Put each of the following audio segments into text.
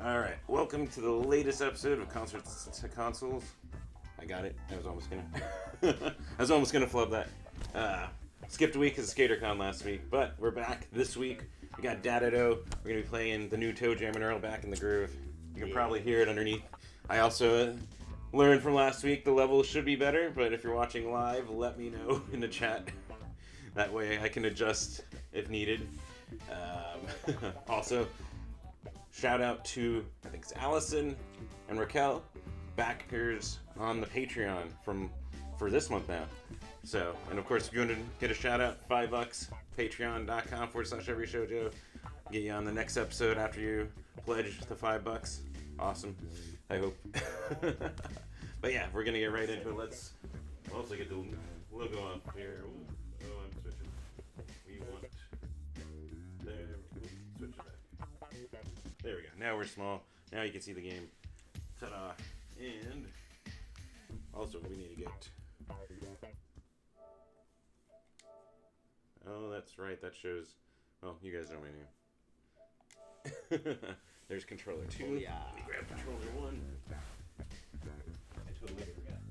Alright, welcome to the latest episode of Concerts to Consoles. I got it. I was almost gonna flub that. Skipped a week because of SkaterCon last week, but we're back this week. We got Dadadoh. We're gonna be playing the new Toe Jam and Earl Back in the Groove. You can probably hear it underneath. I also learned from last week the level should be better, but if you're watching live, let me know in the chat. That way I can adjust if needed. Also, shout out to, I think it's Allison and Raquel, backers on the Patreon for this month now. So, and of course, if you want to get a shout out, $5, patreon.com/everyshowjoe. Get you on the next episode after you pledge the $5. Awesome. I hope. But yeah, we're going to get right into it. Let's also get the logo up here. Ooh, oh, I'm switching. We want... There. Switch it back. There we go. Now we're small. Now you can see the game. Ta-da. And also we need to get... Oh, that's right. That shows... Oh, you guys know my name. There's controller 2. Oh, yeah. Let me grab controller 1. I totally forgot.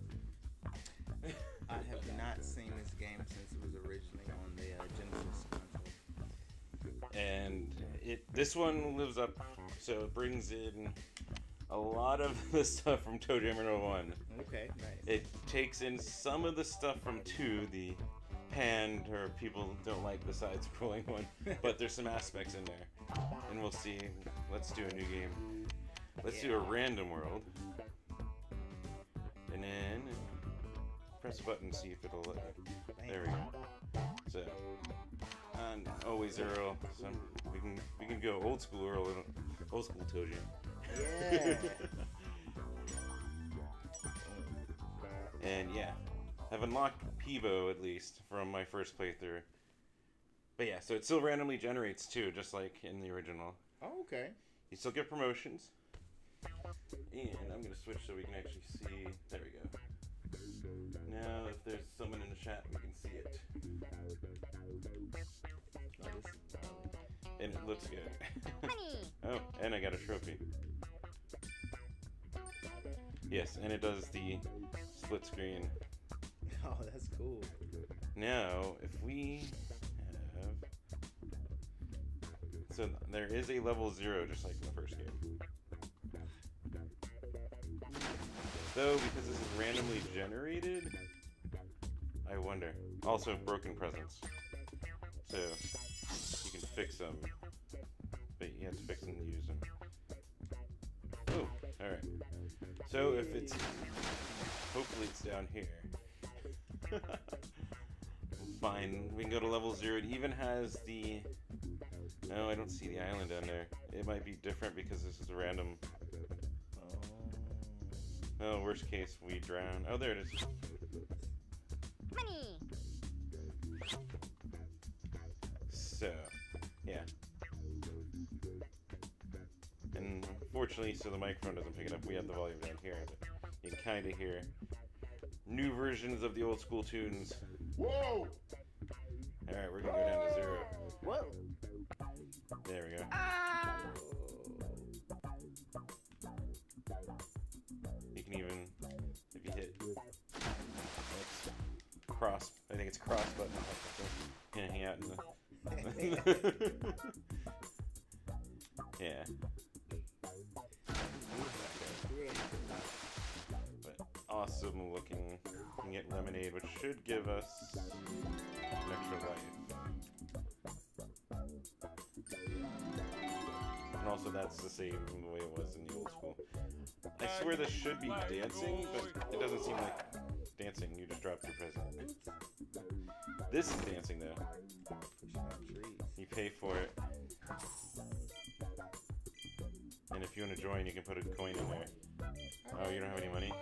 I have not seen this game since it was originally on the Genesis console. And this one lives up, so it brings in a lot of the stuff from Toe Jam and Earl 1. Okay, nice. It takes in some of the stuff from 2, the panned or people don't like the side-scrolling one, but there's some aspects in there. And we'll see. Let's do a new game. Let's do a random world. And then press a button, see if it'll let you. There we go. So, and always Earl. So we can go old school Earl, old school Toe Jam. Yeah. And yeah, I've unlocked Peebo at least from my first playthrough. But yeah, so it still randomly generates too, just like in the original. Oh, okay. You still get promotions. And I'm going to switch so we can actually see. There we go. Now, if there's someone in the chat, we can see it. And it looks good. Oh, and I got a trophy. Yes, and it does the split screen. Oh, that's cool. Now, if we have... So there is a level 0, just like in the first game. Though, because this is randomly generated, I wonder. Also, broken presents. So, you can fix them. But you have to fix them to use them. Oh, alright. So, if it's... Hopefully it's down here. Fine. We can go to level 0. It even has the... No, I don't see the island down there. It might be different because this is a random... Oh, worst case, we drown. Oh, there it is. Money. So, yeah. And unfortunately, so the microphone doesn't pick it up. We have the volume down here, but you can kind of hear new versions of the old school tunes. Whoa! Alright, we're gonna go down to 0. Whoa! There we go. Ah! You can even, if you hit cross, I think it's cross button, you can hang out in the... Yeah. But awesome looking. You can get lemonade, which should give us an extra life. And also that's the same way it was in the old school. I swear this should be dancing, but it doesn't seem like dancing. You just dropped your present. This is dancing though. You pay for it. And if you want to join, you can put a coin in there. Oh, you don't have any money?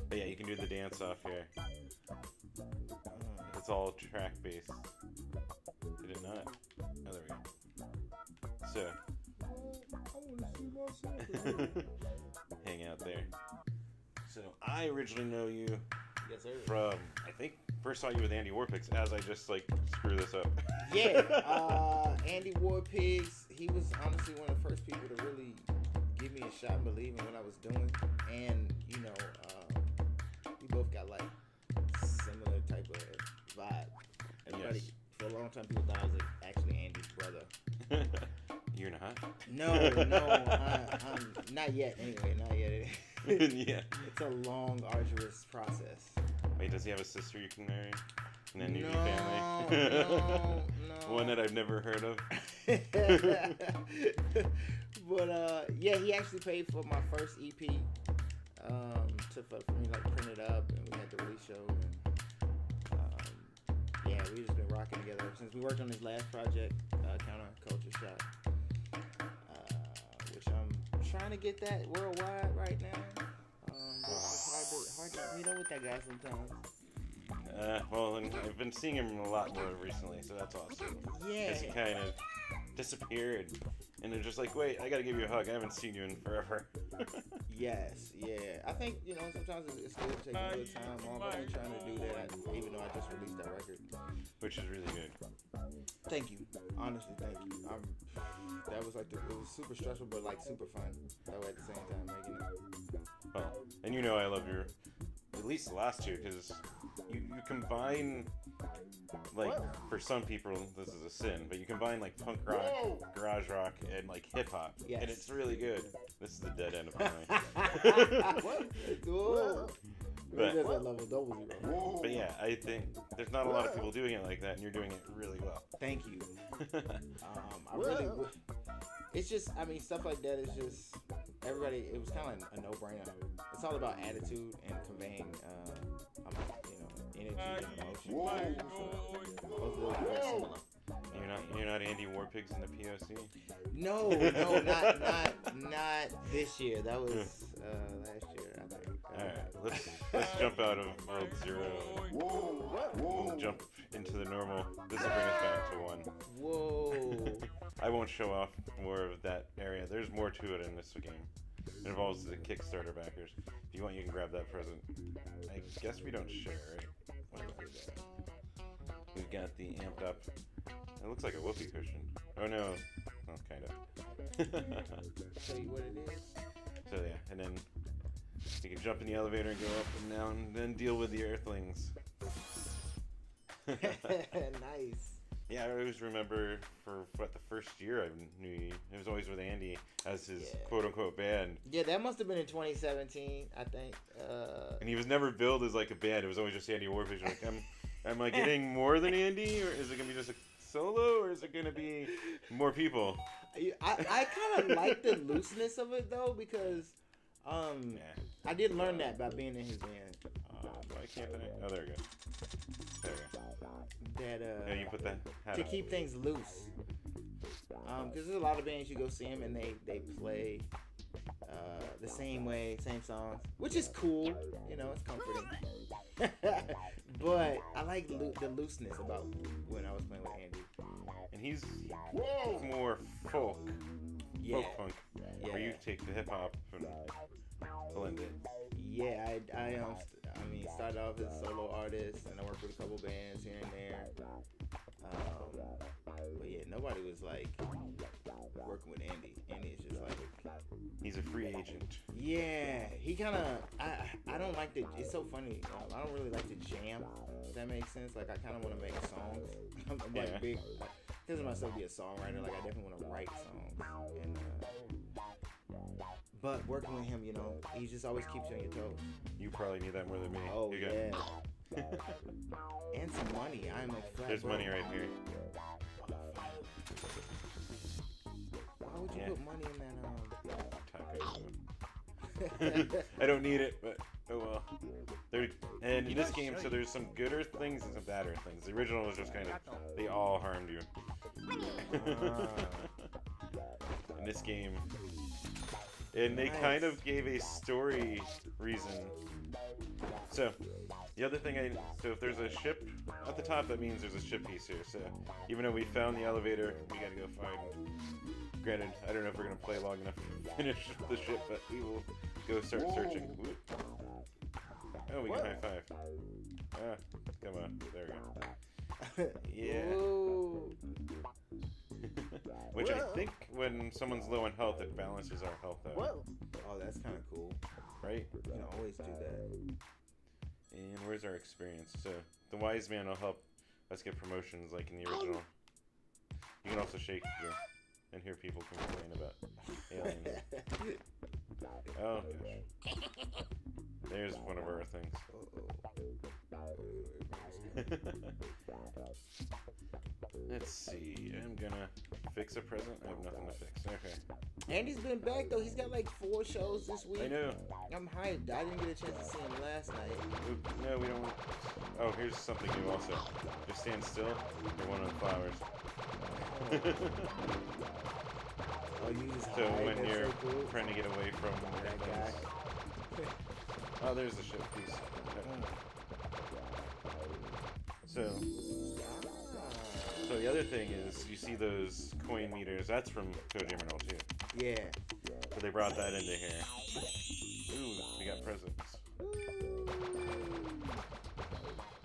But yeah, you can do the dance off here. It's all track based. Did it not? Oh, there we go. So. Hang out there. So I originally know you from, I think, first saw you with Andy Warpix as I just like screw this up. Yeah, Andy Warpix. he was honestly one of the first people to really give me a shot and believe in what I was doing. And you know, we both got like similar type of vibe. Everybody for a long time people thought I was actually Andy's brother. You're not? No, I'm not yet. Anyway, not yet. Yeah. It's a long, arduous process. Wait, does he have a sister you can marry? And then you No, family? no. One that I've never heard of. But yeah, he actually paid for my first EP. For me like print it up, and we had the release show. And yeah, we just been rocking together ever since. We worked on his last project, Counterculture Shop, which I'm trying to get that worldwide right now. It's hard to meet up with that guy sometimes. Well, and I've been seeing him a lot more recently, so that's awesome. Yeah. Because he kind of disappeared, and they're just like, wait, I gotta give you a hug. I haven't seen you in forever. Yes, yeah. I think, you know, sometimes it's good to take a little time off. I've been trying to do that, even though I just released that record. Which is really good. Thank you. Honestly, thank you. That was like, it was super stressful, but like super fun. That way at the same time making it. Well, and you know I love your, at least the last two, because you combine, like, for some people this is a sin, but you combine like punk rock, garage rock, and like hip hop, and it's really good. This is the dead end of my life. What? Whoa. But yeah, I think there's not a lot of people doing it like that, and you're doing it really well. Thank you. I really would. It's just, I mean, stuff like that is just, everybody, it was kind of a no-brainer. It's all about attitude and conveying, energy and emotion. You're not Andy Warpigs in the POC? No, not this year. That was last year, I think. Alright, let's jump out of World Zero and jump into the normal. This will bring us back to one. Whoa. I won't show off more of that area. There's more to it in this game. It involves the Kickstarter backers. If you want, you can grab that present. I guess we don't share, right? We've got the amped up. It looks like a whoopee cushion. Oh no. Oh, kind of. Tell you what it is. So yeah, and then you can jump in the elevator and go up and down, and then deal with the earthlings. Nice. Yeah, I always remember for the first year I knew you, it was always with Andy as his quote-unquote band. Yeah, that must have been in 2017, I think. And he was never billed as like a band. It was always just Andy Warfish. Like, am I getting more than Andy, or is it going to be just a solo, or is it going to be more people? I kind of like the looseness of it, though, because I did learn that by being in his band. Why can't I? Oh, there we go. There we go. That yeah, you put that to keep things loose. Because there's a lot of bands you go see them and they play the same way, same songs, which is cool. You know, it's comforting. But I like the looseness about when I was playing with Andy. And he's more folk punk, where you take the hip hop and blend it. Yeah, I started off as a solo artist, and I worked with a couple bands here and there. But yeah, nobody was like working with Andy. Andy is just like, he's a free agent. Yeah, he kind of. I don't like to. It's so funny. I don't really like to jam. If that makes sense. Like I kind of want to make songs. I'm like big. I consider myself to be a songwriter. Like I definitely want to write songs. And but working with him, you know, he just always keeps you on your toes. You probably need that more than me. Oh yeah. And some money. I'm like flat. There's money right here. Why would you put money in that? I don't need it, but oh well. And in this game, so there's some good Earth things and some bad Earth things. The original was just kind of, they all harmed you. In this game, and they kind of gave a story reason. So, the other thing so if there's a ship at the top, that means there's a ship piece here. So, even though we found the elevator, we gotta go find. Granted, I don't know if we're gonna play long enough to finish the ship, but we will go start searching. Whoop. Oh, we can high five. Ah, come on. There we go. Yeah. Which I Whoa. think when someone's low in health, it balances our health out. Whoa. Oh, that's kind of cool. Right? You can always do that. And where's our experience? So, the wise man will help us get promotions like in the original. You can also shake here and hear people complain about aliens. Oh, gosh. There's one of our things. Let's see. I'm gonna fix a present. I have nothing to fix. Okay. Andy's been back though. He's got like 4 shows this week. I know. I'm hyped. I didn't get a chance to see him last night. Oop, no, we don't. Oh, here's something new also. Just stand still. You're one of the flowers. Oh, you just So hide. when That's you're so cool. trying to get away from That things. guy. Oh, there's the ship piece. So the other thing is, you see those coin meters? That's from TJ&E too. Yeah. So they brought that into here. Ooh, we got presents.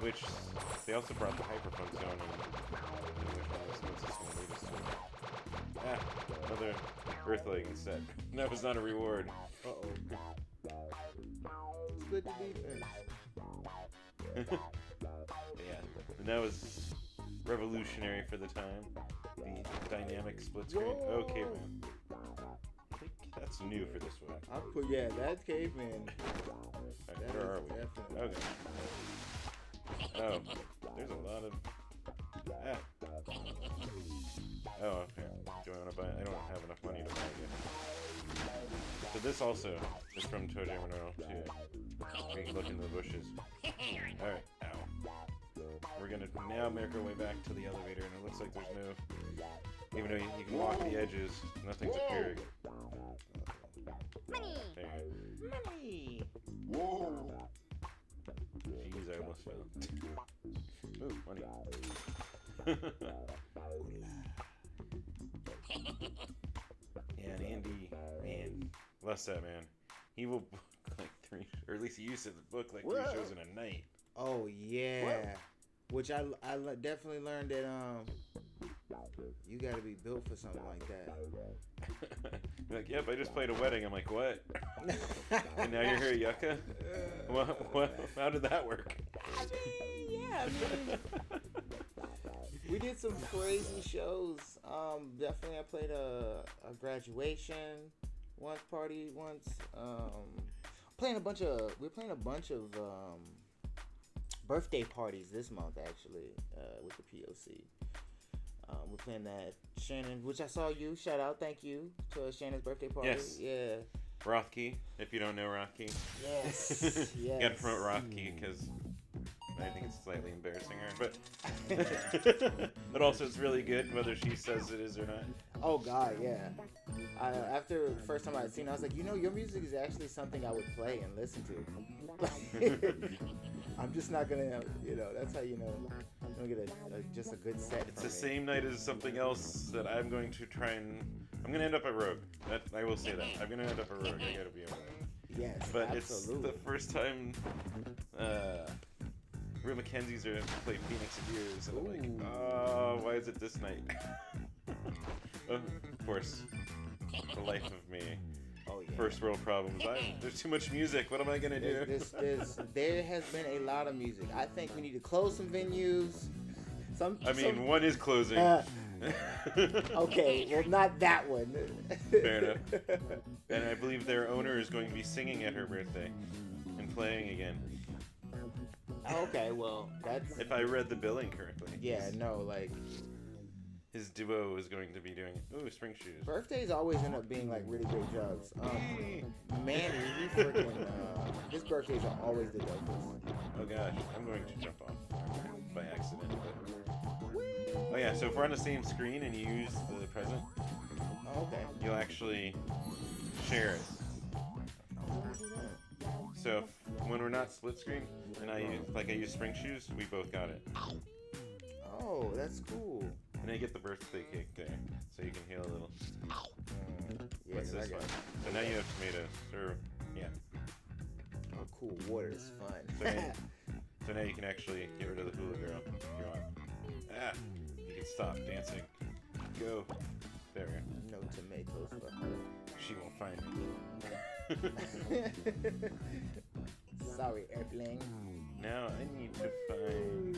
Which they also brought the hyperfunk zone in. Which one is what's this going to lead us to? Ah, another earthling instead. That was not a reward. Uh-oh. It's good to be finished. Yeah, and that was revolutionary for the time. The dynamic split screen. Whoa. Okay, man. I think that's new for this one. Yeah, that's caveman. Alright, That where are is we? definitely- Okay. Oh, there's a lot of. Ah. Oh, okay. Do I want to buy? I don't have enough money to buy it yet. So this also is from TJ&E too. We can look in the bushes. All right. Ow. We're gonna now make our way back to the elevator, and it looks like there's no. Even though you can walk the edges, nothing's appearing. Money. There you Money. go. Jeez, I almost fell. Ooh, money. Yeah, and Andy, man, bless that man. He will book like 3, or at least he used to book like 3 Whoa. shows in a night. Oh yeah. Which I definitely learned that you got to be built for something like that. You're like, yep, I just played a wedding. I'm like, what? And now you're here at Yucca? What? How did that work? I mean, yeah. I mean, we did some crazy shows. Definitely, I played a graduation party once. We're playing a bunch of birthday parties this month actually with the POC. We're playing that Shannon, which I saw you. Shout out, thank you to Shannon's birthday party. Yes. Yeah. Rothkey, if you don't know Rothkey. Yes. You Yes. gotta promote Rothkey because I think it's slightly embarrassing her, but but also it's really good whether she says it is or not. Oh God, yeah. After the first time I had seen it, I was like, your music is actually something I would play and listen to. I'm just not gonna, that's how I'm gonna get just a good set. It's the same night as something else that I'm going to try and. I'm gonna end up a rogue. I will say that. I'm gonna end up a rogue. I gotta be able to. Yes, But absolutely. it's the first time Rue Mackenzie's are play Phoenix of Years, and I'm like, Ooh. oh, why is it this night? Of course, the life of me. Oh yeah. First world problems. There's too much music. What am I gonna do? There has been a lot of music. I think we need to close some venues. One is closing. Okay, well, not that one. Fair enough. And I believe their owner is going to be singing at her birthday and playing again. Okay, well, that's. If I read the billing correctly. Yeah, no, like. His duo is going to be doing. Ooh, spring shoes. Birthdays always end up being like really great jobs. Manny, he freaking. His birthdays are always the dopest. Oh gosh, I'm going to jump off by accident. But... Oh yeah, so if we're on the same screen and you use the present, Oh, okay. you'll actually share it. So when we're not split screen and I use spring shoes, we both got it. Oh, that's cool. And I get the birthday cake there, so you can heal a little. Yeah, What's this one? So now you have tomatoes, or yeah. Oh, cool. Water is fun. So now you can actually get rid of the hula girl if you want. Ah, you can stop dancing. Go. There. tomatoes for her. She won't find me. Sorry, Airplane. Now I need to find.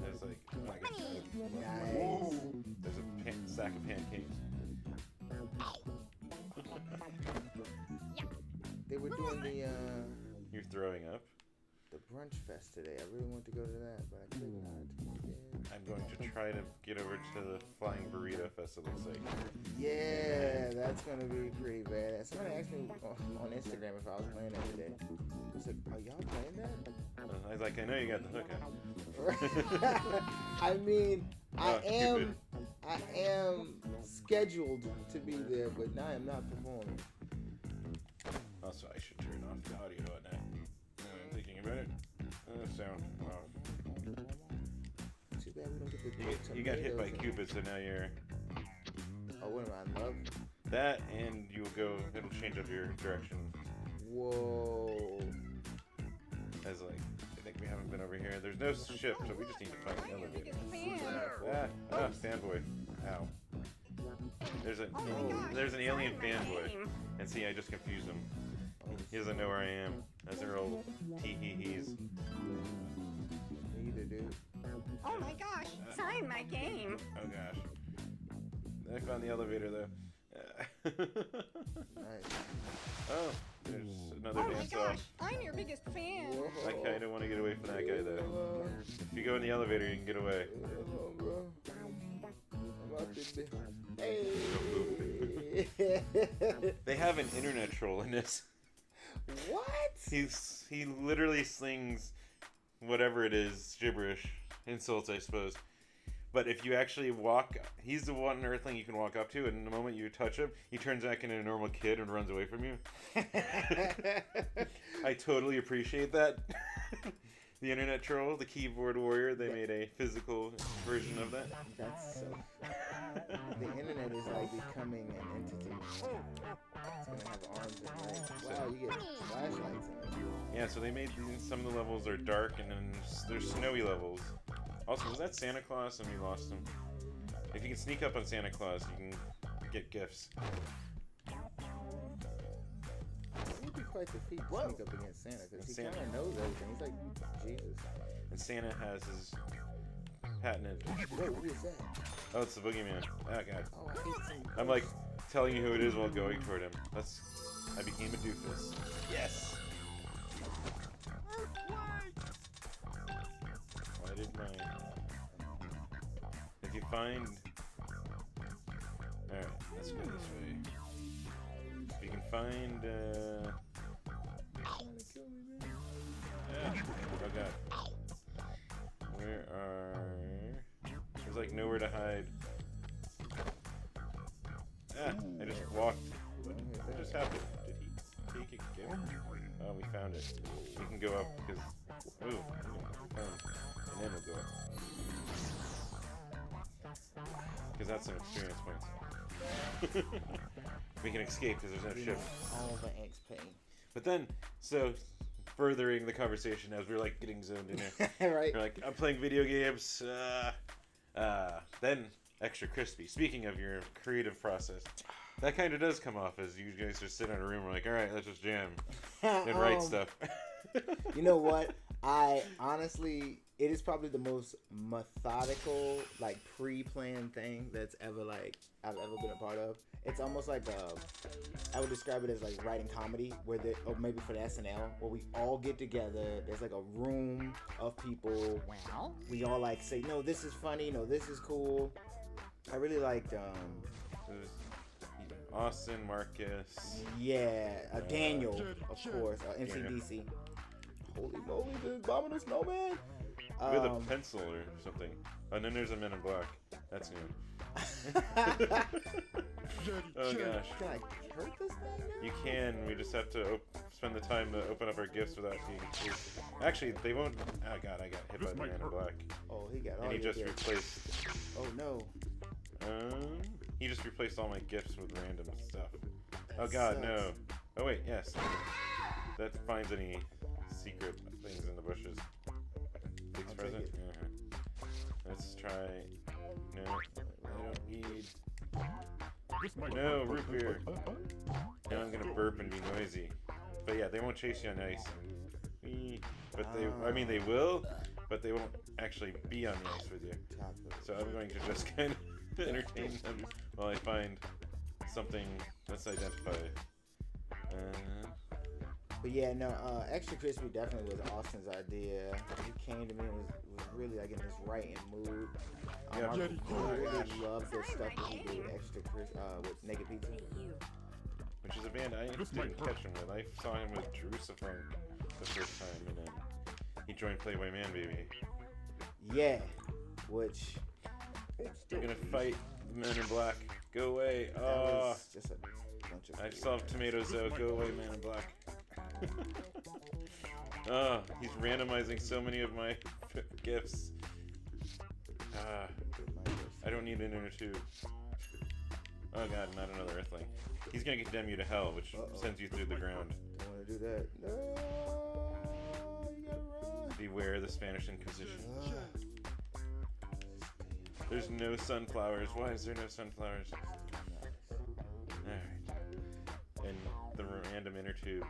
There's like, Nice. there's a sack of pancakes. They were doing You're throwing up. the brunch fest today. I really want to go to that, but I couldn't. I'm going to try to get over to the Flying Burrito Fest, it looks like. Yeah, that's gonna be pretty bad. Somebody asked me on Instagram if I was playing that today. I said, "Are y'all playing that?" I was like, I know you got the hookup. I mean, I Cupid. am scheduled to be there, but now I'm not performing. Also, I should turn off the audio at that. I'm thinking about it. Sound off. Too bad we don't get the You got hit by tomatoes. Cupid, so now you're... Oh, what am I, love? That, and you'll go... It'll change up your direction. Whoa. As like, I think we haven't been over here. There's no ship, so we just need to find the elevator. Fanboy. Ow. There's an alien fanboy. And see, I just confused him. He doesn't know where I am. That's their old tee-hee-hees. Neither do. Oh my gosh, sign my game. Oh gosh. I found the elevator though. Nice. Oh, there's another Oh my dance gosh, off. I'm your biggest fan. I kinda want to get away from that guy though. If you go in the elevator, you can get away. Hello, bro. I'm out there. Hey. They have an internet troll in this. What? He literally sings whatever it is, gibberish, insults I suppose. But if you actually walk, he's the one earthling you can walk up to, and the moment you touch him, he turns back into a normal kid and runs away from you. I totally appreciate that. The internet troll, the keyboard warrior, they made a physical version of that. That's so. The internet is like becoming an entity. It's gonna have arms and legs. Wow, you get flashlights in it. Yeah, so they made some of the levels are dark, and then there's snowy levels. Also, was that Santa Claus and we lost him? If you can sneak up on Santa Claus, you can get gifts. It would be quite the feat to sneak up against Santa, because he Santa. kind of knows everything. He's like Jesus. And Santa has his patented. Whoa, who is that? Oh, it's the boogeyman. Oh god. Oh, I hate some. I'm like telling you who it is while going toward him. I became a doofus. Yes. Why did my... If you find... Alright, let's go this way. If you can find, Oh god. Where are... There's like nowhere to hide. Ah, I just walked. What just happened? Did he take a gift? Oh, we found it. We can go up because... Ooh, and then we'll go up. Because that's some experience points. We can escape because there's no ship. All the angst pain. But then, so furthering the conversation as we're like getting zoned in here. Right. We're like, I'm playing video games. Then extra crispy. Speaking of your creative process, that kind of does come off as you guys just sit in a room. And we're like, all right, let's just jam and write stuff. You know what? I honestly, it is probably the most methodical, like pre-planned thing that's ever I've ever been a part of. It's almost like I would describe it as like writing comedy, or maybe for the SNL, where we all get together. There's like a room of people. Well, We all like say, no, this is funny. No, this is cool. I really liked, There's Austin, Marcus. Daniel, of course, MCDC. Holy moly, the Abominable Snowman. With a pencil or something. And then there's a Men in Black. That's new. Oh gosh. Can I hurt this thing now? You can. We just have to spend the time to open up our gifts without being chased. Actually, they won't. Oh god, I got hit by the Man in Black. Oh, he got all And he your just gifts. replaced. Oh no. He just replaced all my gifts with random stuff. That Oh god, sucks. no. Oh wait, yes. That finds any secret things in the bushes. Big's I'll take present? it. Let's try. No, I don't need. No, root beer. Now I'm gonna burp and be noisy. But yeah, they won't chase you on ice. But I mean, they will, but they won't actually be on the ice with you. So I'm going to just kind of entertain them while I find something. Let's identify. But yeah, no, Extra Crispy definitely was Austin's idea. He came to me and was really like in this writing mood. I really love the stuff that he did Extra Crispy with Naked Pizza. Which is a band I didn't catch him with. I saw him with Jerusalem the first time, and then he joined Playboy Man Baby. Yeah, which we're gonna fight the Men in Black. Go away! Oh, just a bunch of. I solved tomatoes though. Go away, Man in Black. Oh, he's randomizing so many of my gifts. I don't need an inner tube. Oh god, not another Earthling. He's gonna condemn you to hell, which sends you through the ground. Don't wanna do that. No, you gotta run. Beware the Spanish Inquisition. There's no sunflowers. Why is there no sunflowers? Alright. And the random inner tube.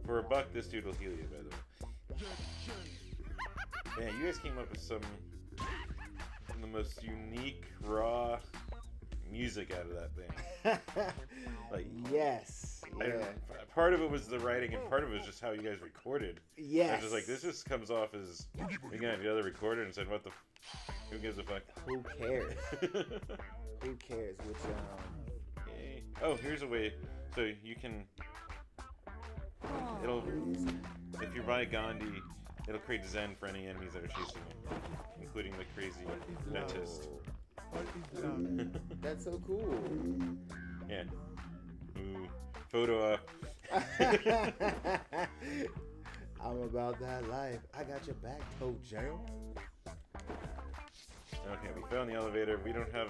For $1, this dude will heal you, by the way. Yeah, you guys came up with some of the most unique, raw music out of that thing. Like, yes. Yeah. Part of it was the writing, and part of it was just how you guys recorded. Yes. I was just like, this just comes off as we got the other recorder and said, what the? Who gives a fuck? Who cares? Who cares? Which Yay. Oh, here's a way. So you can. It'll. If you buy Gandhi, it'll create Zen for any enemies that are chasing you, including the crazy dentist. That's so cool. Yeah. Ooh. Photo up. I'm about that life. I got your back, Toe Jam. Okay, we found the elevator. We don't have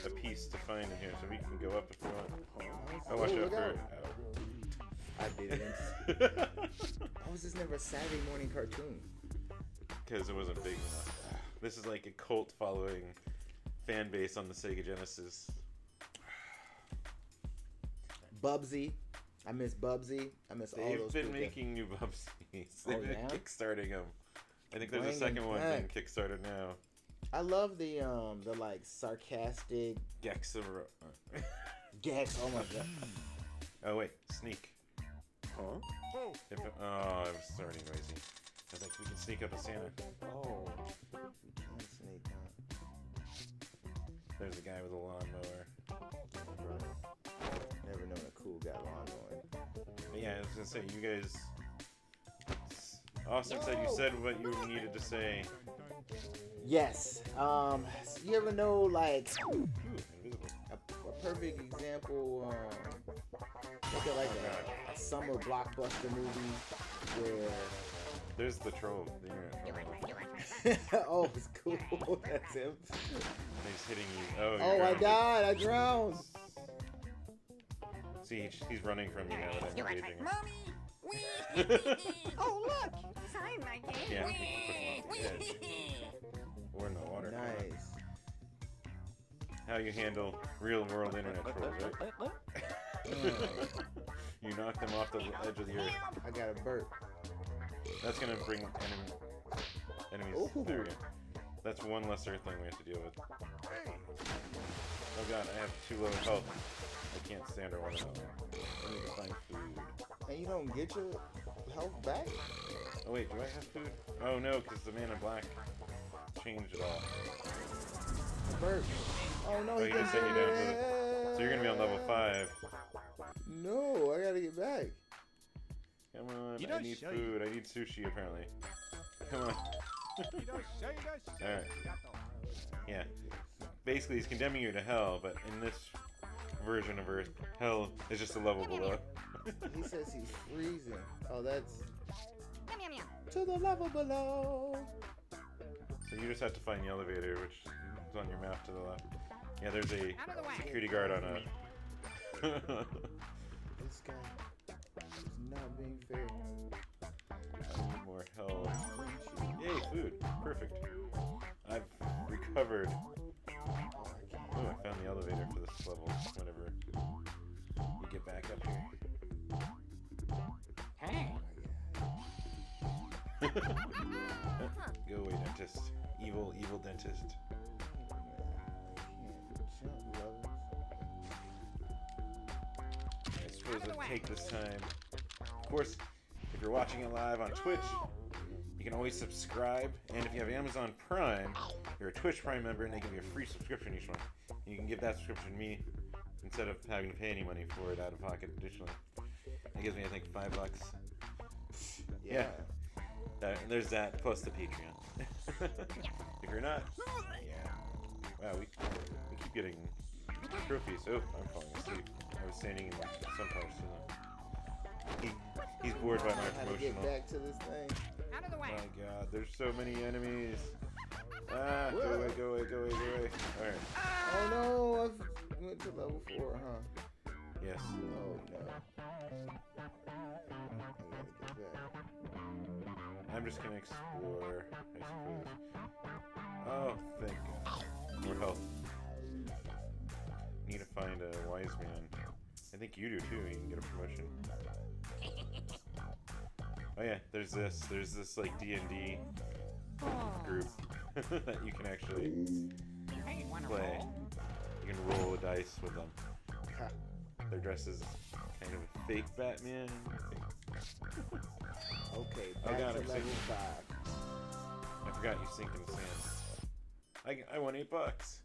a piece to find in here, so we can go up if we want. Oh, watch out for. I didn't. How was this never a Saturday morning cartoon? Because it wasn't big enough. This is like a cult following fan base on the Sega Genesis. Bubsy. I miss Bubsy. I miss all those. They've been making new Bubsies. They've been kickstarting them. I think there's a Bring second one back. being kickstarted now. I love the like sarcastic Gex. Gex. Oh my god. Oh wait, sneak. Huh? I was starting noisy. I was like, we can sneak up a Santa. Oh. We can sneak, huh? There's a guy with a lawnmower. Never known a cool guy lawnmower. But yeah, I was gonna say, you guys. Austin said you said what you needed to say. Yes. You ever know like Ooh, invisible. a perfect example? Look at like a summer blockbuster movie where. There's the troll. The internet troll. Oh, it's cool. That's him. He's hitting you. Oh, Oh, I died. I drowned. See, he's running from you now that I'm engaging him. Oh, look! Sign my game. Yeah, you can push him off the edge. Or in the water. Nice. How you handle real-world internet trolls, right? You knock them off the edge of the earth. I got a burp. That's gonna bring enemies. Ooh. There we go. That's one less earthling we have to deal with. Oh god, I have too low health. I can't stand our water. I need to find food. And you don't get your health back? Oh wait, do I have food? Oh no, because the Man in Black changed it all. Burp. Oh no, he he can just sent you down to it. So you're gonna be on level 5. No, I gotta get back. Come on, I need food. I need sushi apparently. Come on. Alright. Yeah. Basically he's condemning you to hell, but in this version of Earth, hell is just a level below. He says he's freezing. Oh, that's Yum, yum, yum. to the level below. So you just have to find the elevator, which is on your map to the left. Yeah, there's a Out of the way. security guard on a... This guy is not being fair. I need more health. Yay, food. Perfect. I've recovered. Oh, I found the elevator. Go away, dentist. Evil, evil dentist. I suppose I'll take this time. Of course, if you're watching it live on Twitch, you can always subscribe. And if you have Amazon Prime, you're a Twitch Prime member, and they give you a free subscription each month. And you can give that subscription to me instead of having to pay any money for it out of pocket additionally. It gives me, I think, $5. Yeah. There's that, plus the Patreon. If you're not, yeah. Wow, we keep getting trophies. Oh, I'm falling asleep. I was standing in some parts of them. He's bored by my How to promotional. get back to this thing? Out of the way. My god, there's so many enemies. Ah, go away, go away, go away, go away. Alright. Oh no, I went to level 4, huh? Yes. Oh no. I gotta get back. I'm just gonna explore, I suppose. Oh, thank God. More health. Need to find a wise man. I think you do too, you can get a promotion. Oh yeah, there's this like D&D group that you can actually Hey, wanna play. roll? You can roll dice with them. Ha. Their dress is kind of a fake Batman. Okay, Oh, back God, to I'm level sick. 5. I forgot you sink in the sand. I won $8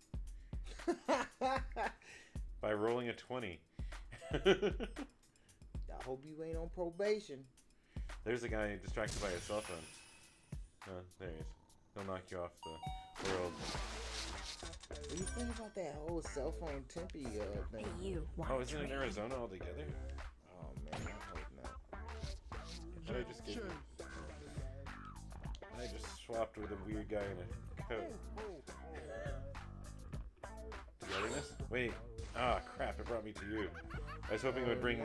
by rolling a 20. I hope you ain't on probation. There's a guy distracted by his cell phone. Oh, there he is. He'll knock you off the world. What do you think about that whole cell phone Tempe thing? Hey, you. Oh, isn't it in Arizona altogether? Oh man, I hope not. Did I just get I just swapped with a weird guy in a coat. Togetherness? Wait. Ah, crap, it brought me to you. I was hoping it would bring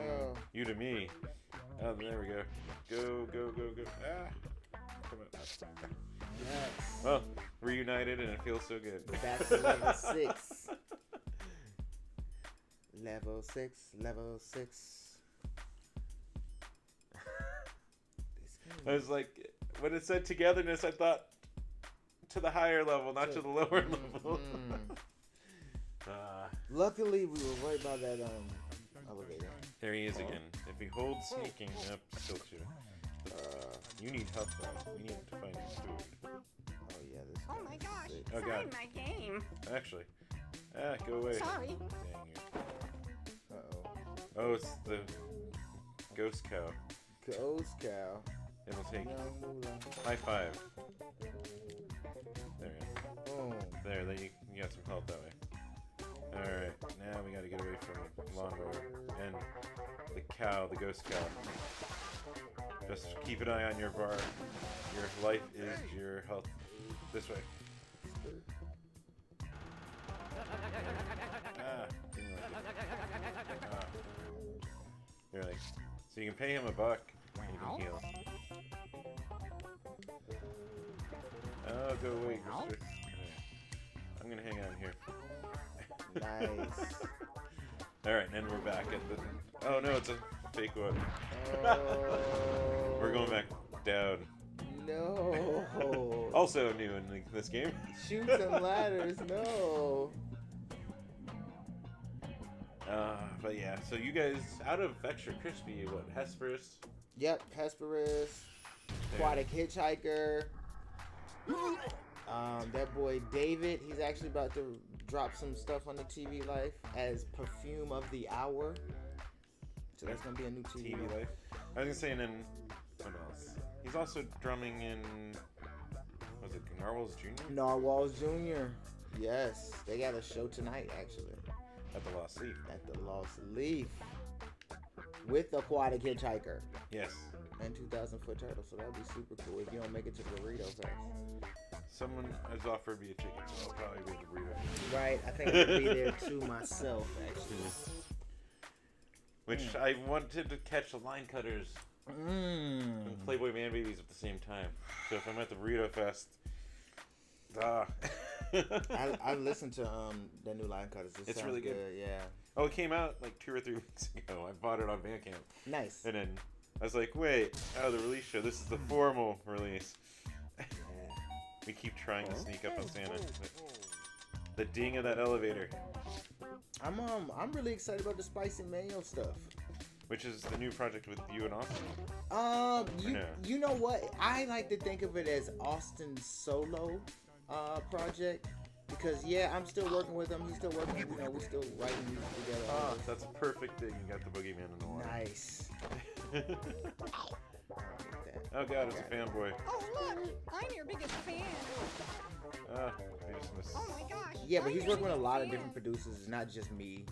you to me. Oh, there we go. Go, go, go, go. Ah! Come on. Yes. Well, reunited and it feels so good. Back to level 6. Level 6, level 6. I was like, when it said togetherness, I thought to the higher level, not to the lower level. Luckily, we were right by that elevator. There he is again. If he holds sneaking up, still two. You need help though. We need to find you food. Oh yeah, this. Oh my gosh. sick. Oh, God. Sign my game. Actually. Go away. Sorry. Dang you. Uh-oh. Oh, it's the ghost cow. Ghost cow. It'll take Young moolah. high five. There you go. Boom. There, you got some help that way. Alright, now we gotta get away from lawnmower and the cow, the ghost cow. Just keep an eye on your bar. Your life is your health. This way. Didn't like it. You're like, so you can pay him $1 and you can heal. Oh, go away, Grister. I'm gonna hang out here. Nice. Alright, and we're back at the... Oh no, it's a fake one. Oh. We're going back down. No. Also new in this game. Shoots and ladders. No. But yeah, so you guys, out of Extra Crispy, what, Hesperus? Yep. Hesperus. Aquatic Hitchhiker. That boy David. He's actually about to drop some stuff on the TV Life as Perfume of the Hour. So that's gonna be a new TV Life. I was gonna say, and then what else? He's also drumming in, was it Narwhals Jr.? Narwhals Jr. Yes, they got a show tonight actually. At the Lost Leaf. At the Lost Leaf with Aquatic Hitchhiker. Yes. And 2,000 Foot Turtle, so that'd be super cool if you don't make it to Burrito Fest. Someone has offered me a ticket, so I'll probably be at the burrito. Right, I think I'll be there too myself, actually. Which I wanted to catch the line cutters and Playboy Man Babies at the same time. So if I'm at the Burrito Fest, I listened to the new Line Cutters. It's really good. Yeah. Oh, it came out like 2 or 3 weeks ago. I bought it on Bandcamp. Nice. And then I was like, wait, the release show. This is the formal release. We keep trying to sneak up on Santa. The ding of that elevator. I'm really excited about the spice and mayo stuff. Which is the new project with you and Austin. You know what? I like to think of it as Austin's solo project because I'm still working with him. He's still working. You know, we're still writing music together. Oh, that's a perfect thing. You got the boogeyman in the water. Nice. Oh god, it's a fanboy. Oh, look! I'm your biggest fan. Christmas. Oh my gosh. Yeah, but I'm he's your working with a biggest lot of fan. different producers. It's not just me.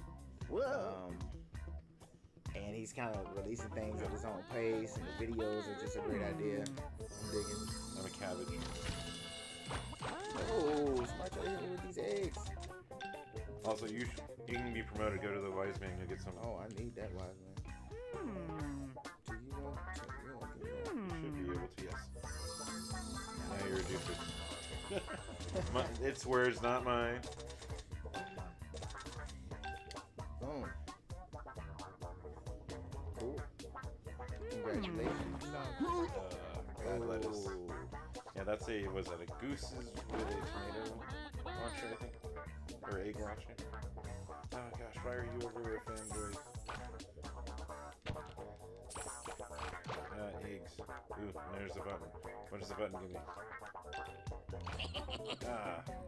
And he's kind of releasing things at his own pace, and the videos are just a great idea. I'm digging. I'm a cabbage. Oh, somebody try to hit me with these eggs. Also, you can be promoted. Go to the wise man. You'll get some. Oh, I need that wise man. Do you want to? You should be able to, yes. Now you're reduced. It's words, not mine. Boom. Cool. Congratulations. Red lettuce. Yeah, that's was that a goose's with a tomato launcher, I think? Or egg launcher? Oh gosh, why are you over here, fanboy? Eggs. Ooh, and there's the button. What does the button give me?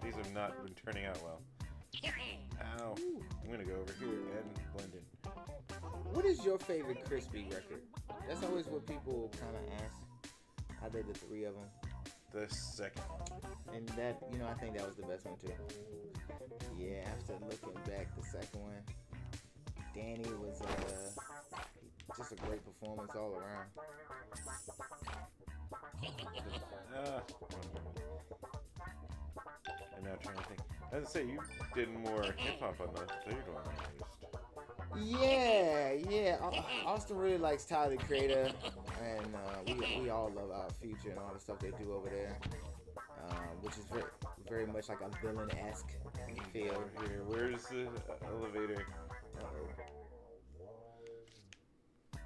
These have not been turning out well. Ow. I'm gonna go over here and blend in. What is your favorite crispy record? That's always what people kind of ask. I did the 3 of them. The second. And that, I think that was the best one too. Yeah, after looking back, the second one, Danny was just a great performance all around. I'm now trying to think. I was gonna say you did more hip hop on the third one. Yeah. Austin really likes Tyler the Creator, and we all love Our Future and all the stuff they do over there, which is very, very much like a villain-esque feel. Here, where's the elevator?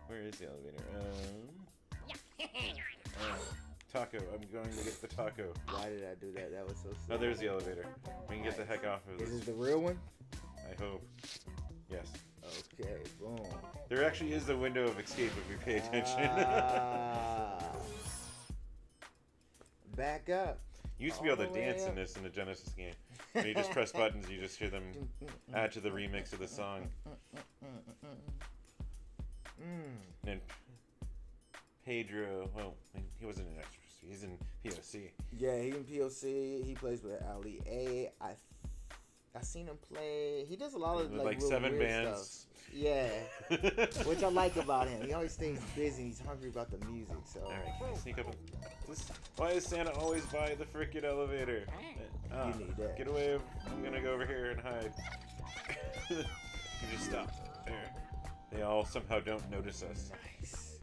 Where is the elevator? Taco. I'm going to get the taco. Why did I do that? That was so silly. Oh, there's the elevator. We can get the heck off of Is this. this the real one? I hope. Yes. Okay, boom. There actually is a window of escape if you pay attention. Back up. You used to be able to All the way dance in up. this in the Genesis game. When you just press buttons, you just hear them add to the remix of the song. And then Pedro, well, he wasn't an extra. He's in POC. Yeah, he in POC. He plays with Ali A. I seen him play. He does a lot of With like like 7 weird bands. stuff. Yeah, which I like about him. He always stays busy. He's hungry about the music. So Alright, can I sneak up and... Why is Santa always by the frickin' elevator? You need that. Get away. I'm gonna go over here and hide. You just stop. There. They all somehow don't notice us. nice.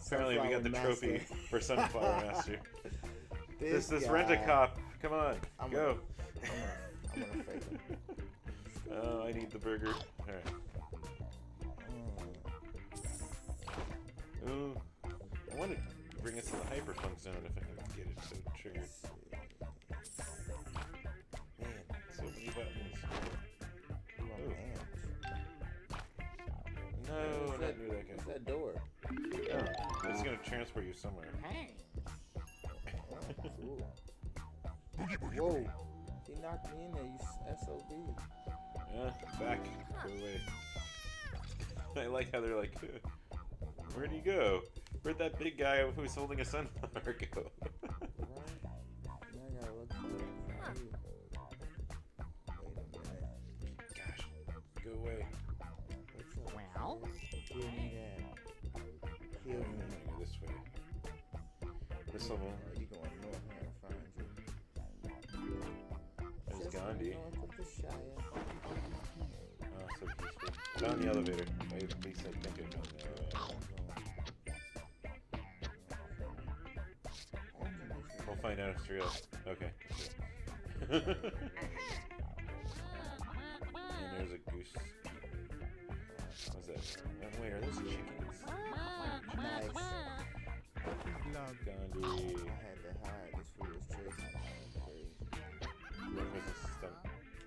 Apparently we got the Sunflower trophy Master. for Sunflower Master. This guy. rent-a-cop. Come on. Go. I'm gonna fake him. Oh, I need the burger. Alright. Ooh. I want to bring us to the hyperfunk zone if I can get it so triggered. Man, so many buttons. Oh, man. No, not near that What's guy. that door? Oh, it's gonna transport you somewhere. Hey. Cool. Whoa. He knocked me in there, you SOB. Back. Go away. I like how they're like, where'd he go? Where'd that big guy who's holding a sunflower go? Right? Now I gotta look for you. Wait a minute. Gosh, go away. What's up? Well? Give me that. Kill I'm me. gonna go this way. This level. Oh, you going north, I'm gonna find you. There's Just Gandhi. north of the Shire. Oh, so peaceful. Down the elevator. At least I think it was. We'll find out if it's real. Okay. And there's a goose. What's that? Oh, wait, are those chickens? Gandhi. I had to hide. This fool was chasing me. Crazy. What was this system?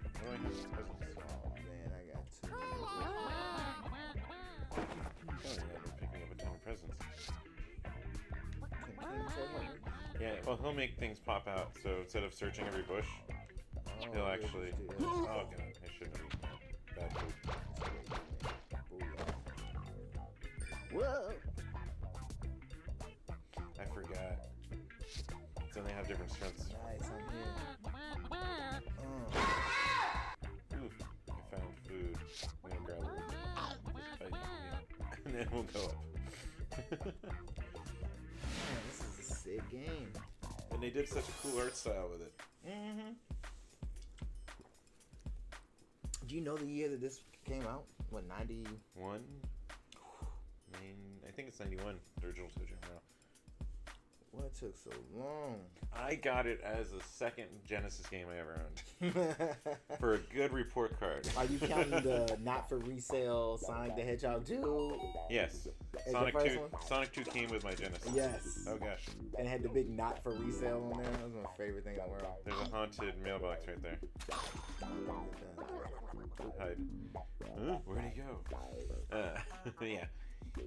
What do I have as presents? Oh man, I got two. Oh yeah, I've been picking up a ton of presents. Can you tell me? Yeah, well, he'll make things pop out, so instead of searching every bush, Oh, he'll yeah, actually... just do that. Oh god, I shouldn't have eaten that. Bad food. Whoa! I forgot. So they have different strengths. Nice, I'm here. Ooh, I found food. I'm gonna grab a little bit. Just bite it, yeah. And then we'll go up. Man, this is a sick game. And they did such a cool art style with it. Mm-hmm. Do you know the year that this came out? What, 90? 1? I think it's 91. The original Toe Jam now. What took so long? I got it as the second Genesis game I ever owned. For a good report card. Are you counting the not for resale Sonic the Hedgehog 2? Yes. As Sonic your first 2, one? Sonic 2 came with my Genesis. Yes. Oh gosh. And it had the big not for resale on there. That was my favorite thing in the world. There's a haunted mailbox right there. Hide. Where'd he go? Yeah.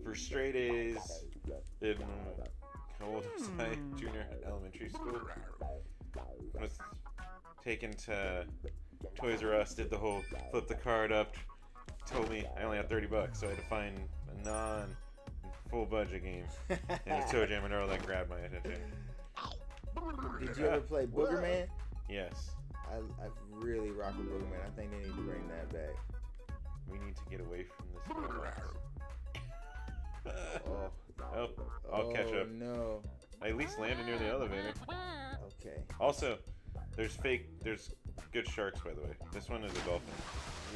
For straight A's in how old was I? Junior elementary school. I was taken to Toys R Us, did the whole flip the card up, told me I only had $30, so I had to find a non-full budget game. And it's Toe Jam and Earl that grabbed my attention. Did you ever play Boogerman? Yes. I really rock with Boogerman. I think they need to bring that back. We need to get away from this mailbox. Oh. I'll catch up. No. I at least landed near the elevator. Okay. Also, there's good sharks, by the way. This one is a dolphin.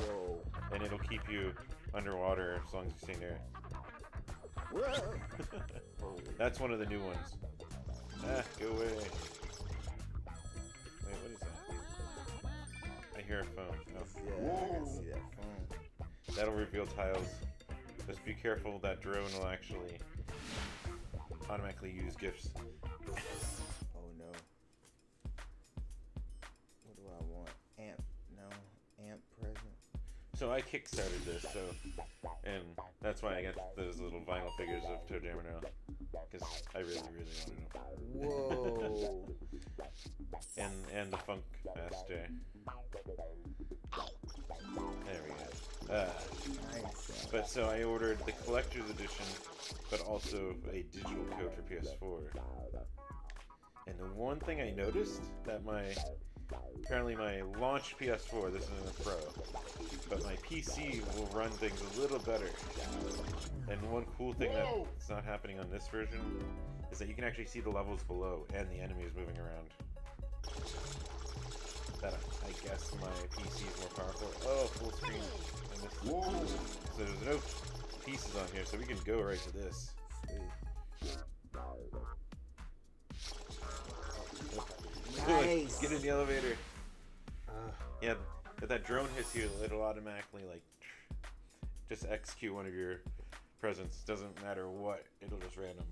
Whoa. And it'll keep you underwater as long as you stay near it. Whoa. That's one of the new ones. Go away. Wait, what is that? I hear a phone. Oh. Yeah, I can see that phone. That'll reveal tiles. Just be careful, that drone will actually automatically use gifts. Oh no. What do I want? Amp. No. Amp present. So I kickstarted this, and that's why I got those little vinyl figures of Toe Jam and Earl. Because I really, really wanted them. Whoa. and the Funk Master. There we go. Nice. But so I ordered the collector's edition, but also a digital code for PS4. And the one thing I noticed that apparently my launch PS4, this isn't a Pro, but my PC will run things a little better. And one cool thing that's not happening on this version is that you can actually see the levels below and the enemies moving around. That I guess my PC is more powerful. Oh, full screen. So there's no pieces on here, so we can go right to this. Nice. Get in the elevator. Yeah, if that drone hits you, it'll automatically just execute one of your presents. Doesn't matter what, it'll just random.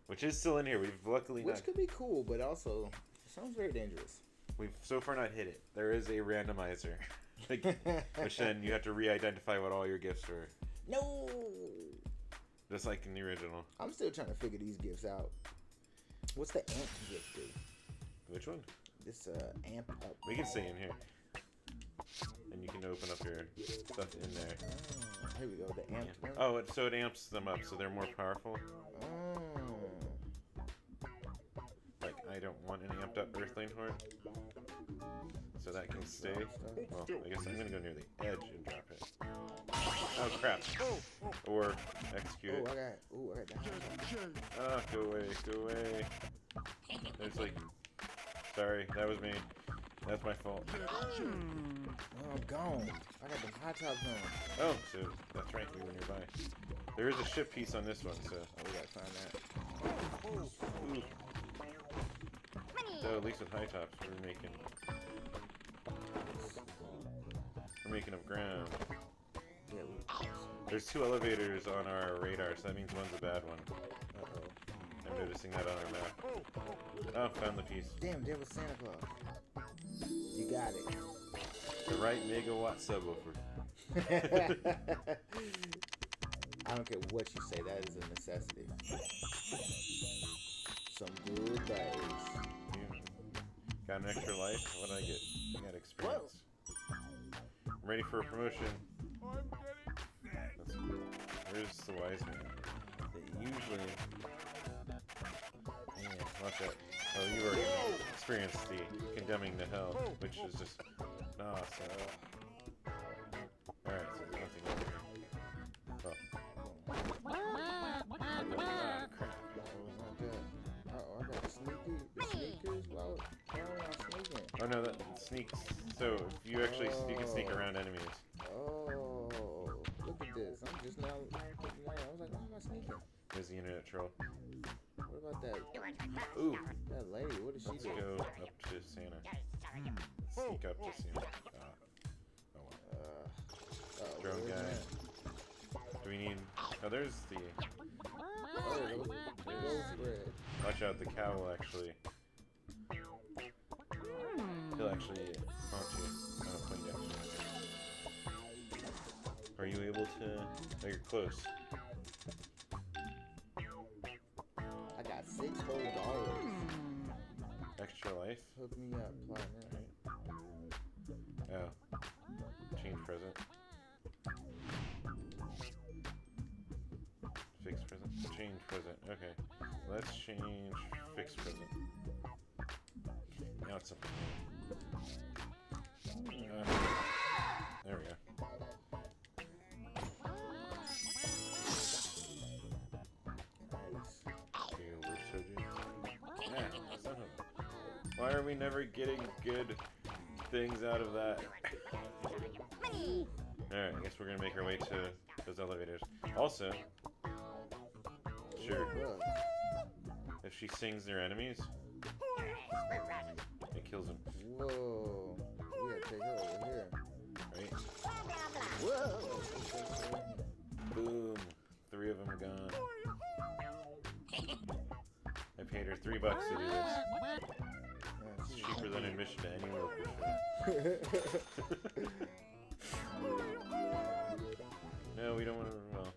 Which is still in here. We've luckily Which could be cool, but also sounds very dangerous. We've so far not hit it. There is a randomizer, which then you have to re-identify what all your gifts are. No. Just like in the original. I'm still trying to figure these gifts out. What's the amp gift do? Which one? This amp up. We can stay in here. And you can open up your stuff in there. Oh, here we go. The amp. Yeah. Oh, so it amps them up, so they're more powerful. Oh. Like, I don't want an amped up Earthling Horn. So that can stay. Well, I guess I'm gonna go near the edge and drop it. Oh crap. Or execute it. I got that. Oh, go away, go away. There's like... Sorry, that was me. That's my fault. Oh, I'm gone. I got the high tops on. Oh, so that's right, we were nearby. There is a ship piece on this one, so... Oh, we gotta find that. Ooh. So at least with high tops, we're making up ground. Yeah, There's 2 elevators on our radar, so that means one's a bad one. uh-oh. noticing that on our map. Oh, found the piece. Damn, there was Santa Claus. You got it. The right megawatt subwoofer. I don't care what you say, that is a necessity. Some good bass. Got an extra life? What did I get? I got experience. I'm ready for a promotion. That's cool. Where's the wise man? They usually... Man, watch out. Oh, you already experienced the condemning to hell, which is just... Nah, so... Alright, so there's nothing over here. Oh. Ah, crap. Oh, I got the sneakers. Why am I sneaking? Oh no, that sneaks. So if you actually you can sneak around enemies. Oh, look at this. I'm just now. I was like, why am I sneaking? There's the internet troll. What about that? Ooh. That lady. What did she Let's do? go up to Santa. Sneak up to Santa. Oh well. Drone guy. Do we need? Oh, there's the. Watch out, the cow will actually. He'll actually haunt you. Oh, play down. Are you able to? Oh, you're close. I got $6 whole. Extra life. Hook me up, partner. Oh. Change present. Fixed present. Change present. Okay. Let's change fixed present. Now it's something. There we go. Why are we never getting good things out of that? Alright, I guess we're gonna make our way to those elevators. Also, sure, if she sings their enemies, it kills them. Whoa. We gotta take her over here. Right? Whoa. Boom. 3 of them are gone. I paid her $3 to do this. It's cheaper than admission to any local show. No, we don't want to. Well,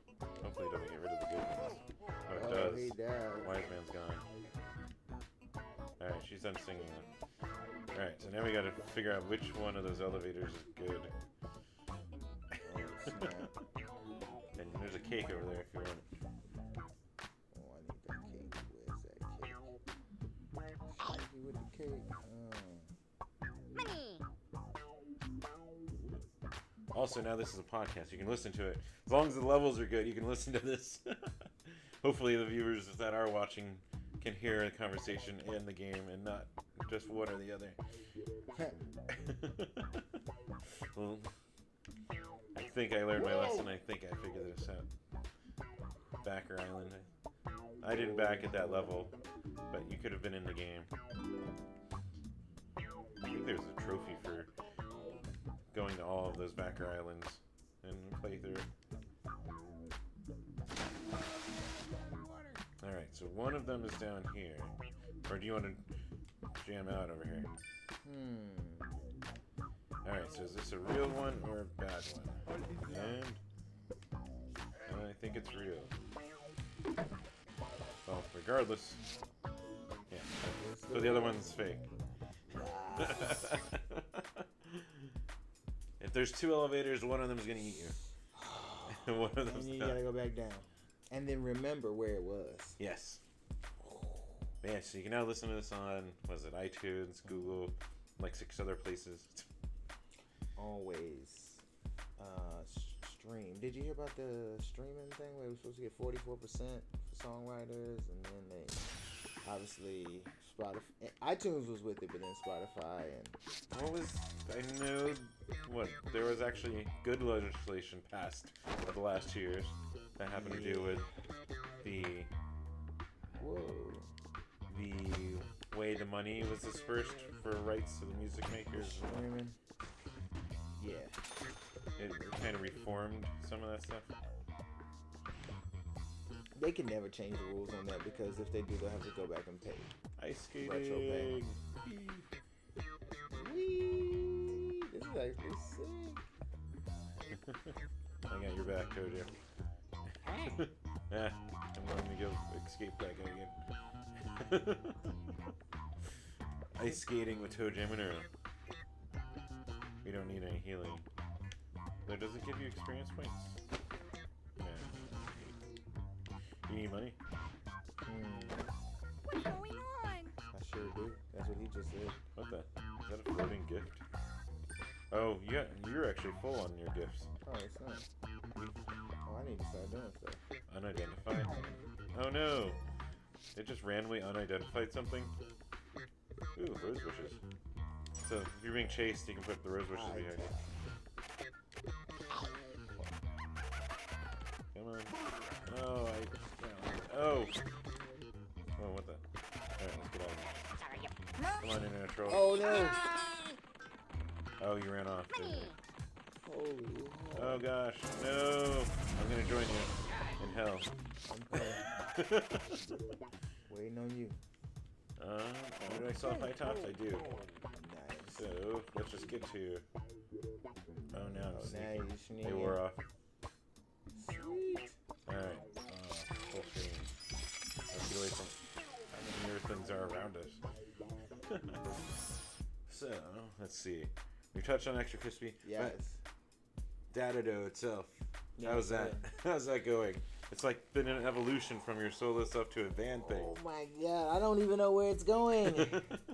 hopefully it doesn't get rid of the good ones. Oh, it does. He does. Wise man's gone. Alright, she's done singing them. Alright, so now we gotta figure out which one of those elevators is good. And there's a cake over there if you want it. Oh, I need that cake. Where's that cake? Sneaky with the cake. Also, now this is a podcast. You can listen to it. As long as the levels are good, you can listen to this. Hopefully the viewers that are watching can hear the conversation in the game and not just one or the other. Well, I think I learned my lesson. I think I figured this out. Backer Island. I didn't back at that level, but you could have been in the game. I think there's a trophy for going to all of those backer islands and play through. Alright, so one of them is down here. Or do you want to jam out over here? Alright, so is this a real one or a bad one? And I think it's real. Well, regardless. Yeah. So the other one's fake. If there's 2 elevators, one of them's gonna eat you. And one of them's And you not. gotta go back down. And then remember where it was. Yes. Yeah, so you can now listen to this on, was it iTunes, Google, like 6 other places. Always stream. Did you hear about the streaming thing where we were supposed to get 44% for songwriters, and then they obviously Spotify, iTunes was with it, but then Spotify and What was, I know, what, there was actually good legislation passed for the last 2 years that happened to do with the way the money was dispersed for rights to the music makers. streaming. Yeah. It kind of reformed some of that stuff. They can never change the rules on that because if they do, they'll have to go back and pay. Ice Retro skating. Whee! This is actually sick. I got your back, Tojo. Yeah, I'm going to go escape that guy again. Ice skating with Toe Jam and Earl. We don't need any healing. That doesn't give you experience points. Yeah. You need money? What's going on? I sure do. That's what he just said. What the? Is that a floating gift? Oh, you're actually full on your gifts. Oh, it's not. Oh, I need to start doing stuff. Unidentified. Oh no! It just randomly unidentified something. Ooh, rose bushes. So if you're being chased, you can put the rose bushes behind you. Come on. Oh, oh! Oh, what the? Alright, let's get out of here. Come on, Internet Troll. Oh no! Oh, you ran off, didn't you? Holy Oh gosh, no! I'm gonna join you in hell. Waiting on you. Do I still have high tops? I do. Nice. So, let's just get to... Oh, now I'm sneaking. Now you sneak They in. wore off. Sweet. Alright, full screen. Let's get away from how many weird things are around us. So, let's see. We touched on Extra Crispy. Yes. Dadadoh itself. Yeah, How's that? yeah. How's that going? It's like been an evolution from your solo stuff to a van thing. Oh my god, I don't even know where it's going.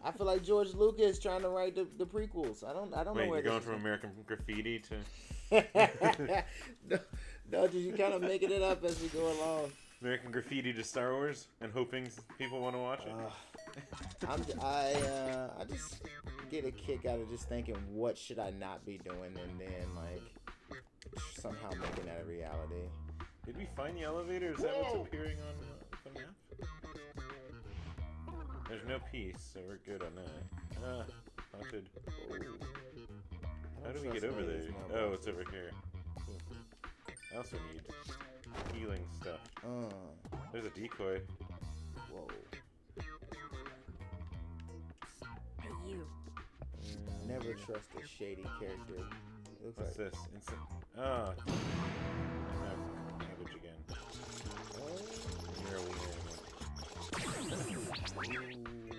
I feel like George Lucas trying to write the prequels. I don't know Wait, where you're going this from American Graffiti to... no, just you kind of making it up as we go along. American Graffiti to Star Wars and hoping people want to watch it. I just get a kick out of just thinking, what should I not be doing, and then like somehow making that a reality. Did we find the elevator? Is that what's appearing on the map? There's no piece, so we're good on that. Haunted. How do we get over there? Oh, it's over here. I also need healing stuff. There's a decoy. Whoa. Hey, you. Never trust a shady character. It looks What's like this? Cabbage again.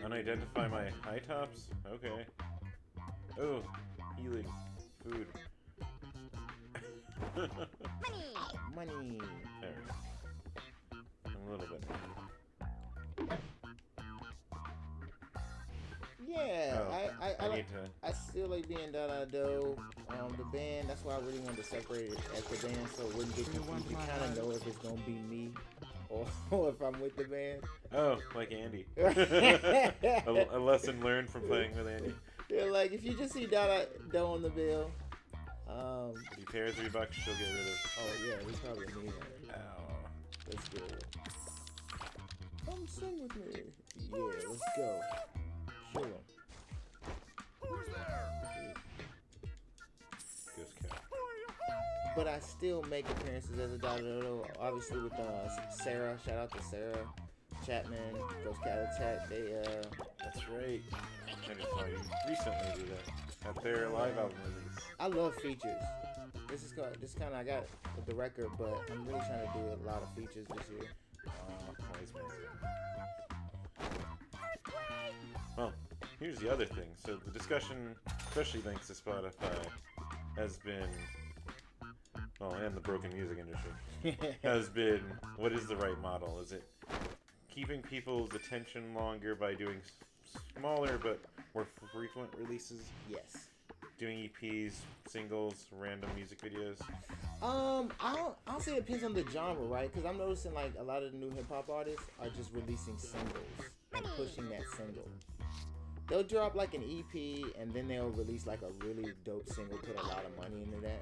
Unidentify my high tops? Okay. Oh, healing. Food. money. There. A little bit. Yeah, Oh, I like, need to... I still like being Dadadoh. The band, that's why I really wanted to separate it as the band so it wouldn't get confused. You kind of know if it's going to be me or if I'm with the band. Oh, like Andy. a lesson learned from playing with Andy. Yeah, like if you just see Dadadoh on the bill, If you pay her $3, she'll get rid of... oh yeah, we probably need her. Ow. Let's go. Come sing with me. Yeah, let's go. Kill him. Who's there? Ghost cat. But I still make appearances as a Dadadoh, obviously with Sarah. Shout out to Sarah Chapman, Ghost Cat Attack. They That's right. I just saw you recently do that. At their live album release. I love features. This kind of I got the record, but I'm really trying to do a lot of features this year. Wise man. Well, here's the other thing. So the discussion, especially thanks to Spotify, has been, and the broken music industry, has been, what is the right model? Is it keeping people's attention longer by doing smaller but more frequent releases? Yes. Doing EPs, singles, random music videos? I'll say it depends on the genre, right? Because I'm noticing like a lot of the new hip hop artists are just releasing singles and pushing that single. They'll drop like an EP and then they'll release like a really dope single, put a lot of money into that.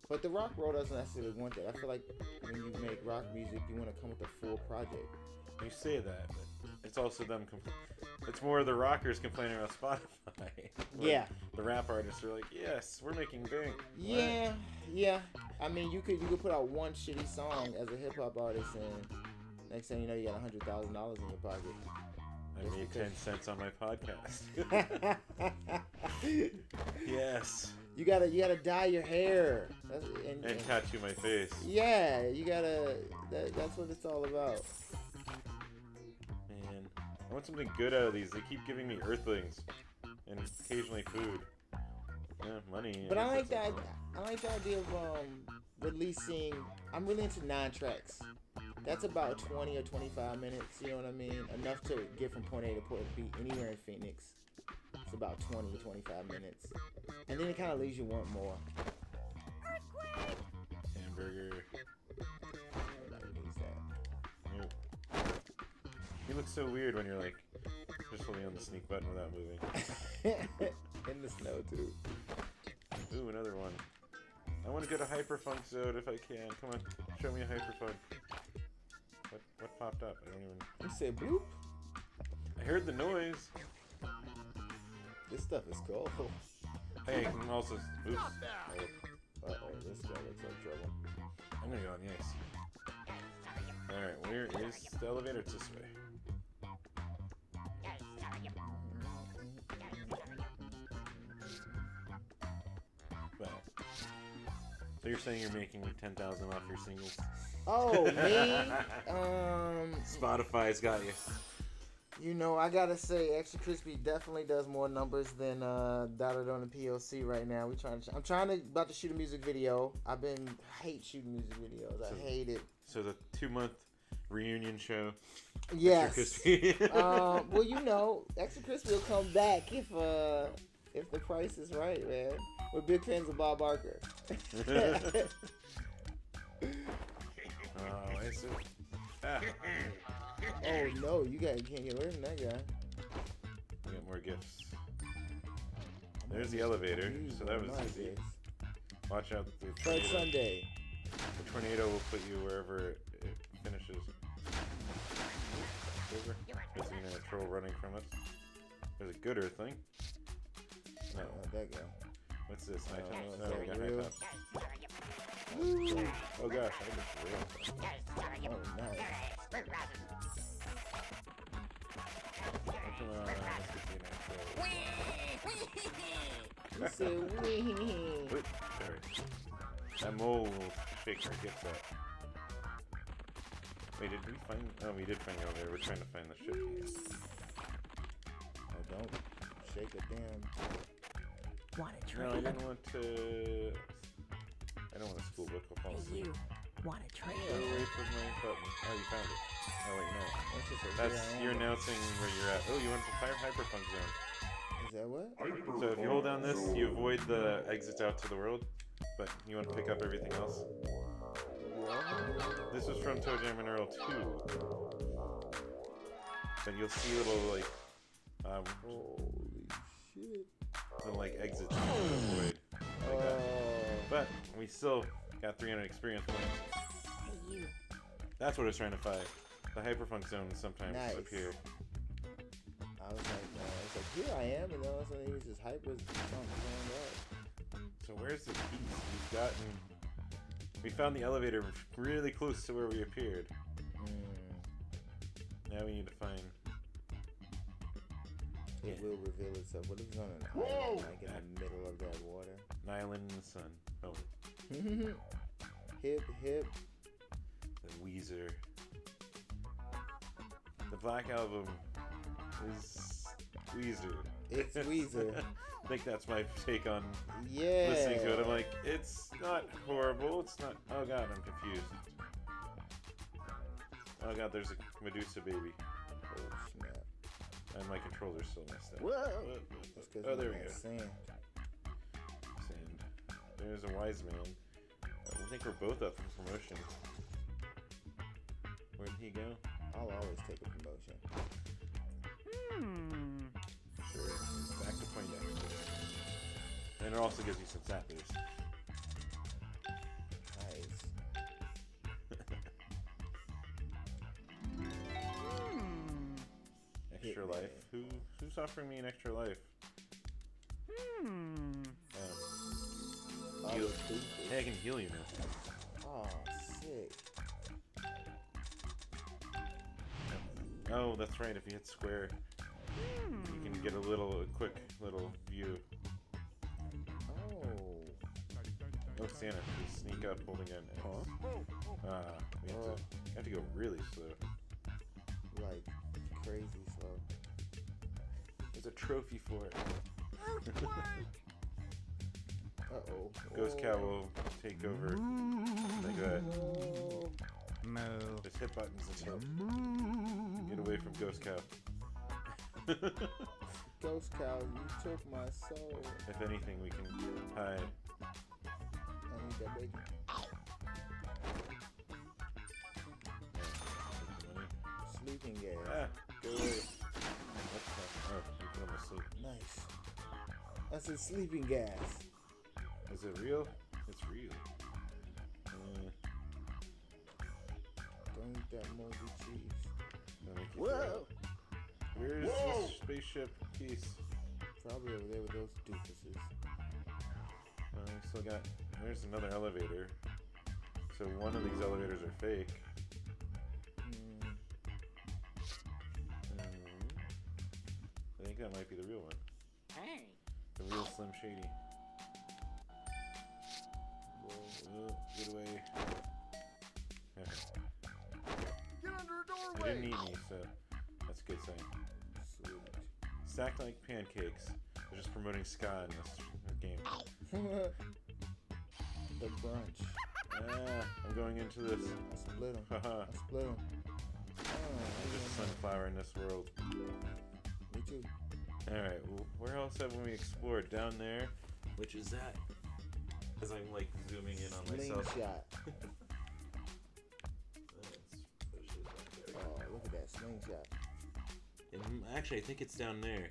But the rock world doesn't necessarily want that. I feel like when you make rock music, you want to come with a full project. You say that, but it's also them. It's more the rockers complaining about Spotify. Yeah. The rap artists are like, yes, we're making bank. Yeah, yeah. I mean, you could put out one shitty song as a hip hop artist, and next thing you know, you got $100,000 in your pocket. I made 10 cents on my podcast. Yes. You gotta dye your hair. And tattoo my face. Yeah, you gotta. That's what it's all about. Man, I want something good out of these. They keep giving me earthlings and occasionally food. Yeah, money. But I like that. I like the idea of releasing. I'm really into 9 tracks. That's about 20 or 25 minutes. You know what I mean? Enough to get from point A to point B anywhere in Phoenix. It's about 20 to 25 minutes, and then it kind of leaves you wanting more. Hamburger. Nobody needs that. Nope. You look so weird when you're like just holding on the sneak button without moving. In the snow too. Ooh, another one. I want to go to Hyperfunk Zone if I can. Come on, show me a Hyperfunk. What popped up? I don't even. You said bloop? I heard the noise. This stuff is cool. Hey, I can also. Oops. Uh oh, this guy looks like trouble. I'm gonna go on the ice. Alright, where is the elevator? It's this way. Well, so you're saying you're making 10,000 off your singles? Oh, me? Spotify's got you. You know, I gotta say, Extra Crispy definitely does more numbers than Dadadoh and POC right now. I'm about to shoot a music video. I hate shooting music videos. I hate it. So the 2-month reunion show. Yes. Extra Crispy. Well, you know, Extra Crispy will come back if the price is right, man. We're big fans of Bob Barker. Oh, is it? Ah. Oh no, you can't get away from that guy. We got more gifts. There's the elevator, so that was easy. Nice. Watch out, the First tornado. Sunday. The tornado will put you wherever it finishes. Over. There's a troll running from us. There's a good earthling. No. That guy. What's this? High top? is No, that we got real? high top. Oh gosh, I think it's real. Oh, nice. Come on, let's get the natural. You said wee. Wait, sorry. That mole shaker gets that. Wait, did we find? Oh, we did find the elevator. We're trying to find the ship here. Oh, don't shake a damn. Want a No, I trade? didn't want to. I don't want a school book. I'll fall Hey, asleep. you. Want a trade? Go away from my button. Oh, you found it. Oh wait, no. That's just a That's here I you're am. announcing where you're at. Oh, you went to Hyperfunk Zone. Is that what? So if you hold down this, you avoid the exits out to the world, but you want to pick up everything else. This was from Toe Jam and Earl 2. But you'll see little like Holy shit. little like exits you can avoid. Like that. But we still got 300 experience points. Hey, you. That's what I was trying to find. The Hyperfunk Zones sometimes Nice. appear. I was like, here I am, and then all of a sudden he was just hyper going up. So where's the piece? We've gotten. We found the elevator really close to where we appeared. Now we need to find. It will reveal itself. What if it's on an island, like in the middle of that water? An island in the sun. Oh, Hip, hip. the Weezer. The Black Album is Weezer. It's Weezer. I think that's my take on Yeah. listening to it. I'm like, it's not horrible. It's not. Oh god, I'm confused. Oh god, there's a Medusa baby. Oh, snap. And my controller's still messed up. Whoa. That's 'cause Oh, you there we got go. Sand. Sand. There's a wise man. I think we're both up for promotion. Where'd he go? I'll always take a promotion. Sure. Back to Poindexter. And it also gives you some sappers. Nice. extra life. Who's offering me an extra life? Heal. Hey, I can heal you now. Oh, sick. Oh, that's right. If you hit square, you can get a quick little view. Oh. Oh, Santa, please sneak up holding an X. We have to go really slow. Like, crazy slow. There's a trophy for it. Uh-oh. Ghost Cow will take over. Like that. Moo. Just hit buttons and stuff. Get away from Ghost Cow. Ghost Cow, you took my soul. If anything, we can hide. I need that bacon. Sleeping gas. Ah, go away. What the? Oh, you put him asleep. Nice. That's a sleeping gas. Is it real? It's real. Don't eat that moldy cheese. That'll make you throw up. Where's this spaceship piece? Probably over there with those doofuses. We still got. There's another elevator. So one of these elevators are fake. I think that might be the real one. Hey. The real Slim Shady. Oh, get away. Get under a They doorway. didn't eat me, so that's a good sign. Sweet. Stacked like pancakes. They're just promoting ska in this game. The brunch. I'm going into this. I split them. Haha. I split them. I'm just a sunflower in this world. Me too. Alright, well, where else haven't we explored? Down there. Which is that? As I'm like zooming in on myself. Slingshot. Oh, look at that slingshot. And actually, I think it's down there.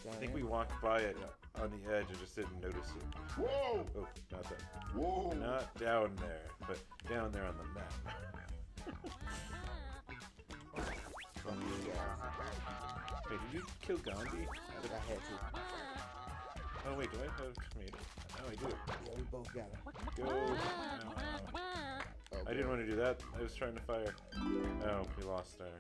Down I think there? we walked by it on the edge and just didn't notice it. Whoa! Oh, not that. Whoa! Not down there, but down there on the map. Wait, did you kill Gandhi? I think I had to. Oh wait, do I have tomato? Oh, I do. Yeah, we both got it. Go. Oh, I didn't want to do that. I was trying to fire. Oh, we lost our.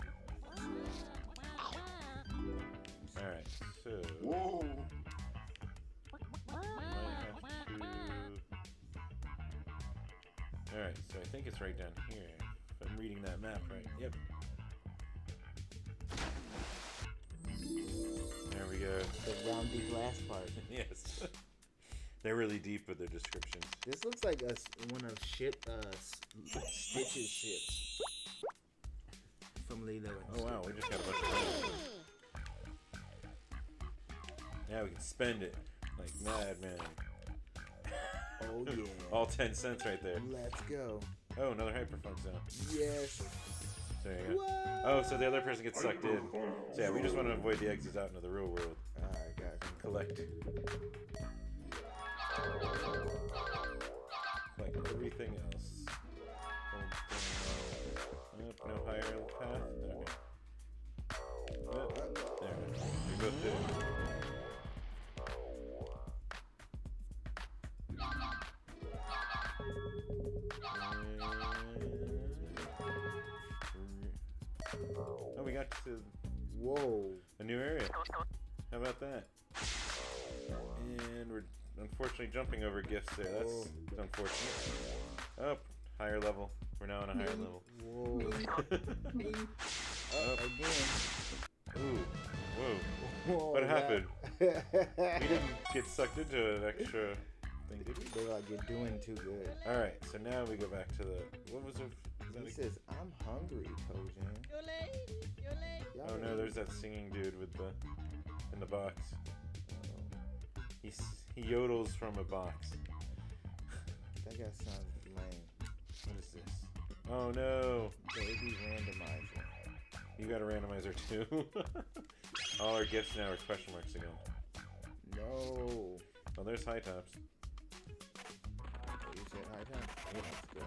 Alright, so. Whoa! Alright, so I think it's right down here. If I'm reading that map right. Yep. There we go. The roundy glass part. Yes. They're really deep with their descriptions. This looks like one of Stitch's ships. From Lilo and Oh wow, we just got a bunch of money. Now we can spend it like madman. Oh yeah. All 10 cents right there. Let's go. Oh, another hyperfun zone. Yes. So there you go. Oh, so the other person gets sucked in. So yeah, we just want to avoid the exits out into the real world. Alright, guys. Collect everything else. Nope, no higher path. Okay. There. We both did it. Oh, we got to Whoa. a new area. How about that? And we're unfortunately jumping over gifts there. That's unfortunate. Oh, higher level. We're now on a higher level. Whoa. Oh. Again. Ooh. Whoa. Whoa. What happened? We that- didn't get sucked into an extra thing, did we? They're like, you're doing too good. Alright, so now we go back to the... What was it? He says, I'm hungry, Kojan. Oh no, there's that singing dude with the... in the box. He yodels from a box. That guy sounds lame. What is this? Oh no! Baby randomizer. You got a randomizer too? All our gifts now are question marks again. No. Oh, there's high tops. Oh, you said high time? Let's go.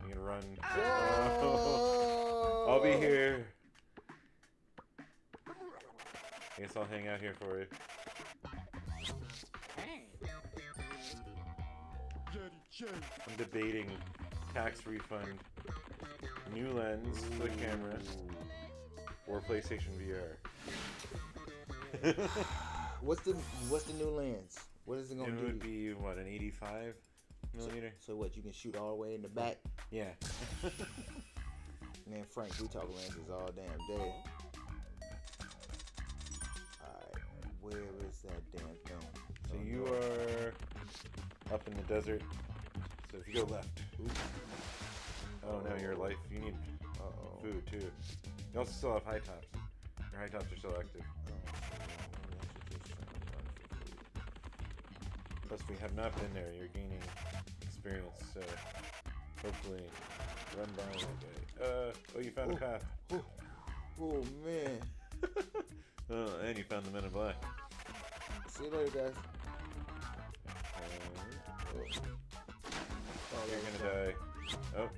I'm gonna run. Oh! I'll be here. I guess I'll hang out here for you. I'm debating tax refund, new lens for the camera, or PlayStation VR. What's the new lens? What is it gonna It do? would be what, an 85 millimeter? So what? You can shoot all the way in the back? Yeah. Man, Frank, we talk lenses all damn day. Alright, where is that damn thing? So Oh, you no. are up in the desert. So if you go left. Oh no, your life. You need Uh-oh. food too. You also still have high tops. Your high tops are still active. Plus, we have not been there. You're gaining experience. So hopefully, run by that guy. Oh, you found a path. Oh man. Oh, and you found the Men in Black. See you later, guys. Oh, You're gonna die. Oh,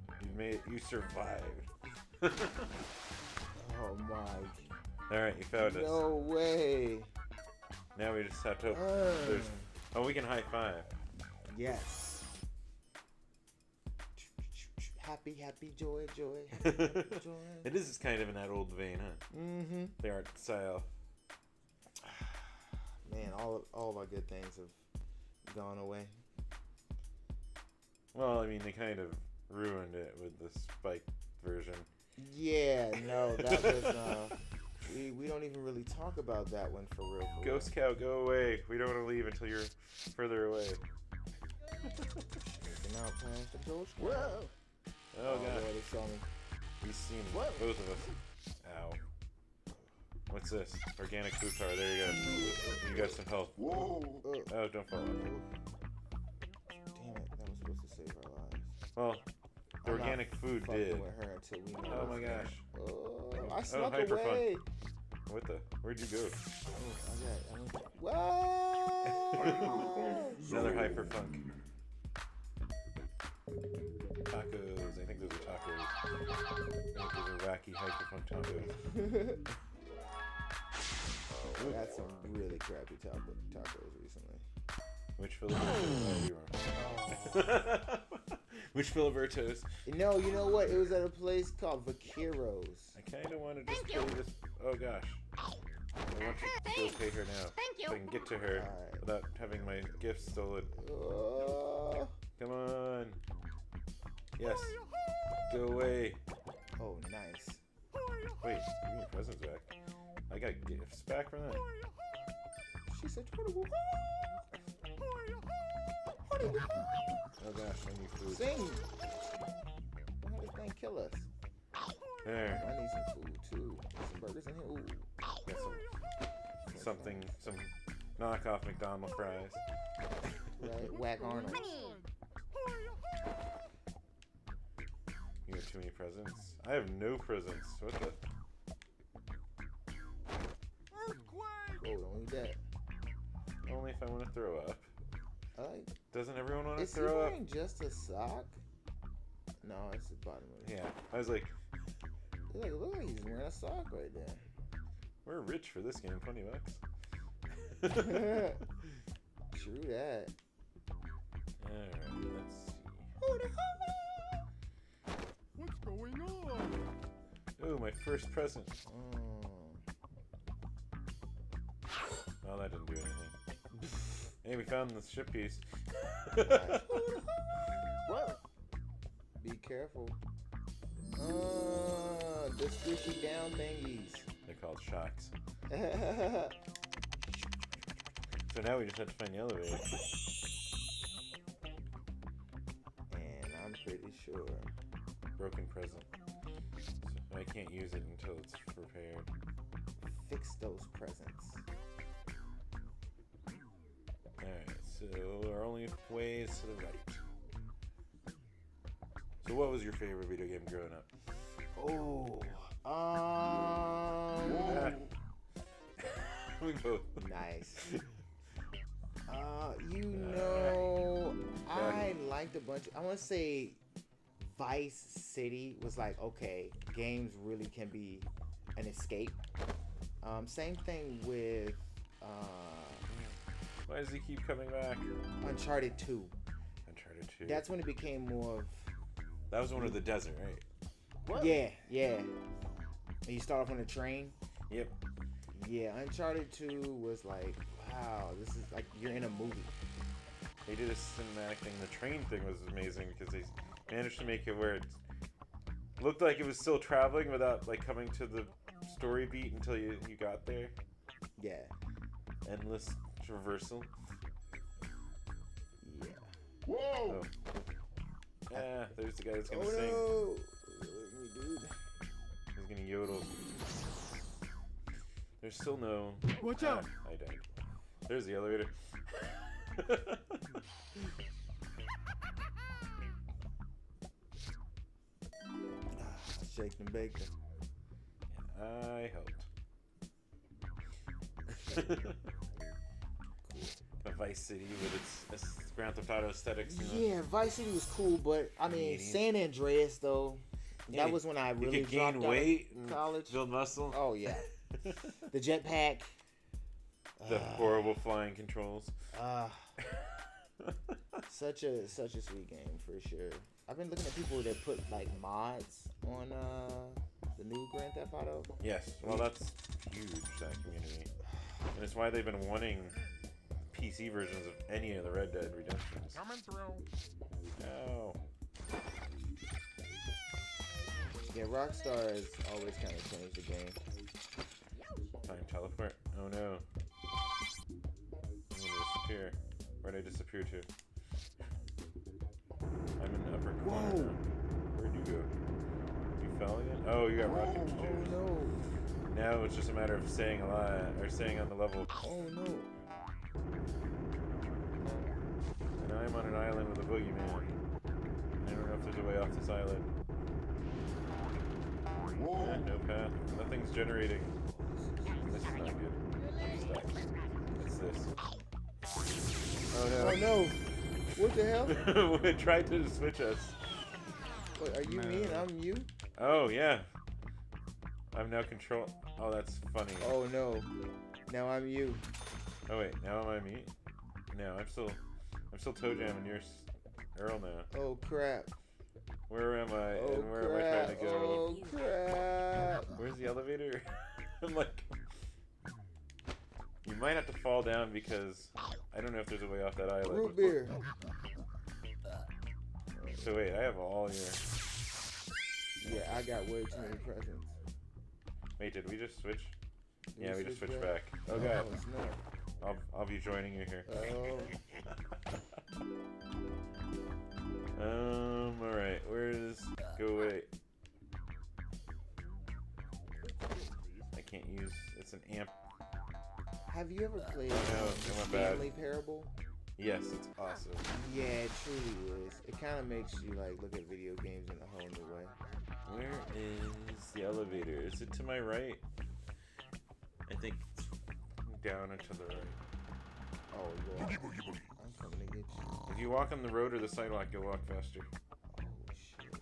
you survived. Oh my. Alright, you found us. No way. Now we just have to. Oh, we can high five. Yes. Happy, joy, happy, joy. It is kind of in that old vein, huh? Mm-hmm. The art style. Man, all my good things have gone away. Well, I mean, they kind of ruined it with the spiked version. Yeah, no, that was we don't even really talk about that one for real. Ghost Cow, go away. We don't want to leave until you're further away. Looking out past the ghost. Whoa! Oh, God. Lord, they saw me. He's seen both of us. Ow. What's this? Organic food power. There you go. You got some health. Whoa! Oh, don't fall off. Damn it, that was supposed to save our lives. Well, the I'm not organic food fucking did. with her until we know Oh my what's gosh. going on. Oh, I snuck hyper fun. away. What the? Where'd you go? Whoa! Another hyper funk. Tacos. I think those are tacos. I think those are wacky hyper funk tacos. I had some really crappy tacos recently. Which Filibertos? Which Filibertos? No, you know what? It was at a place called Vaqueros. I kind of want to just pay this. Oh gosh. I want to go pay her now. So I can get to her Alright. without having my gifts stolen. Come on. Yes. Go away. Oh, nice. Wait, give me your presents back. I got gifts back from that. She said, Oh gosh, I need food. sing. Why did this thing kill us? There. I need some food too. Some burgers in here. Ooh. Got some knockoff McDonald's fries. Right, Whack Arnold. You have too many presents. I have no presents. What the? Oh, don't eat that. Only if I want to throw up. Doesn't everyone want to Is he throw up? wearing just a sock? No, it's the bottom of it. Yeah. I was like, Look, he's wearing a sock right there. we're rich for this game. $20. True that. Alright, let's see. What's going on? Oh, my first present. Well, that didn't do anything. Hey, we found the ship piece. What? Be careful. The squishy down thingies. They're called shocks. So now we just have to find the elevator. And I'm pretty sure. Broken present. So I can't use it until it's repaired. Fix those presents. Alright, so our only way is to the right. So what was your favorite video game growing up? We both. Nice. I liked a bunch. I want to say Vice City was like, okay, games really can be an escape. Same thing with Why does he keep coming back? Uncharted 2. Uncharted 2. That's when it became more of. That was one of the desert, right? What? Yeah. And you start off on a train. Yep. Yeah, Uncharted 2 was like, wow, this is like you're in a movie. They did a cinematic thing. The train thing was amazing because they managed to make it where it looked like it was still traveling without like coming to the story beat until you got there. Yeah. Endless traversal. Yeah. Whoa! Oh. Yeah, there's the guy that's gonna Oh sing. no! Look me, dude. He's gonna yodel. There's still no. Watch out! I died. There's the elevator. Shake and bake. I helped. A Vice City with its Grand Theft Auto aesthetics. Yeah, Vice City was cool, but I mean, San Andreas though. Yeah, That was when I really you could dropped gain out weight of and college. build muscle. Oh yeah, the jetpack. The horrible flying controls. Such a sweet game for sure. I've been looking at people that put like mods on the new Grand Theft Auto. Yes, well that's huge, that community. And it's why they've been wanting PC versions of any of the Red Dead Redemptions. Coming through. No. Yeah, Rockstar has always kind of changed the game. Time teleport? Oh no. I'm gonna disappear. Where'd I disappear to? I'm in the upper corner. Whoa. Now. Where'd you go? You fell again? Oh, you got rocket juice. Oh no! Now it's just a matter of staying alive, or staying on the level. Oh no! And I'm on an island with a boogeyman. I don't know if there's a way off this island. Yeah, no path. Nothing's generating. This is not good. I'm stuck. What's this? Oh no. Oh no! What the hell? It tried to switch us. Wait, are you me and I'm you? Oh yeah. I'm now control. Oh, that's funny. Oh no! Now I'm you. Oh wait, now am I me? No, I'm still Toe Jam and you're Earl now. Oh crap! Where am I? Oh And where crap! am I trying to go? Oh crap! Where's the elevator? I'm like, you might have to fall down because I don't know if there's a way off that island. Root beer. So wait, I have all your. Yeah, I got way too many presents. Wait, did we just switch? Did Yeah, we just switched back? back. Oh god, snap. I'll be joining you here. Oh. All right, where's go away? I can't use. It's an amp. Have you ever played No, it went bad. Stanley Parable? Yes, it's awesome. Yeah, it truly is. It kind of makes you like look at video games in a whole new way. Where is the elevator? Is it to my right? I think it's down and to the right. Oh yeah. I'm coming to get you. If you walk on the road or the sidewalk, you'll walk faster. Oh shit.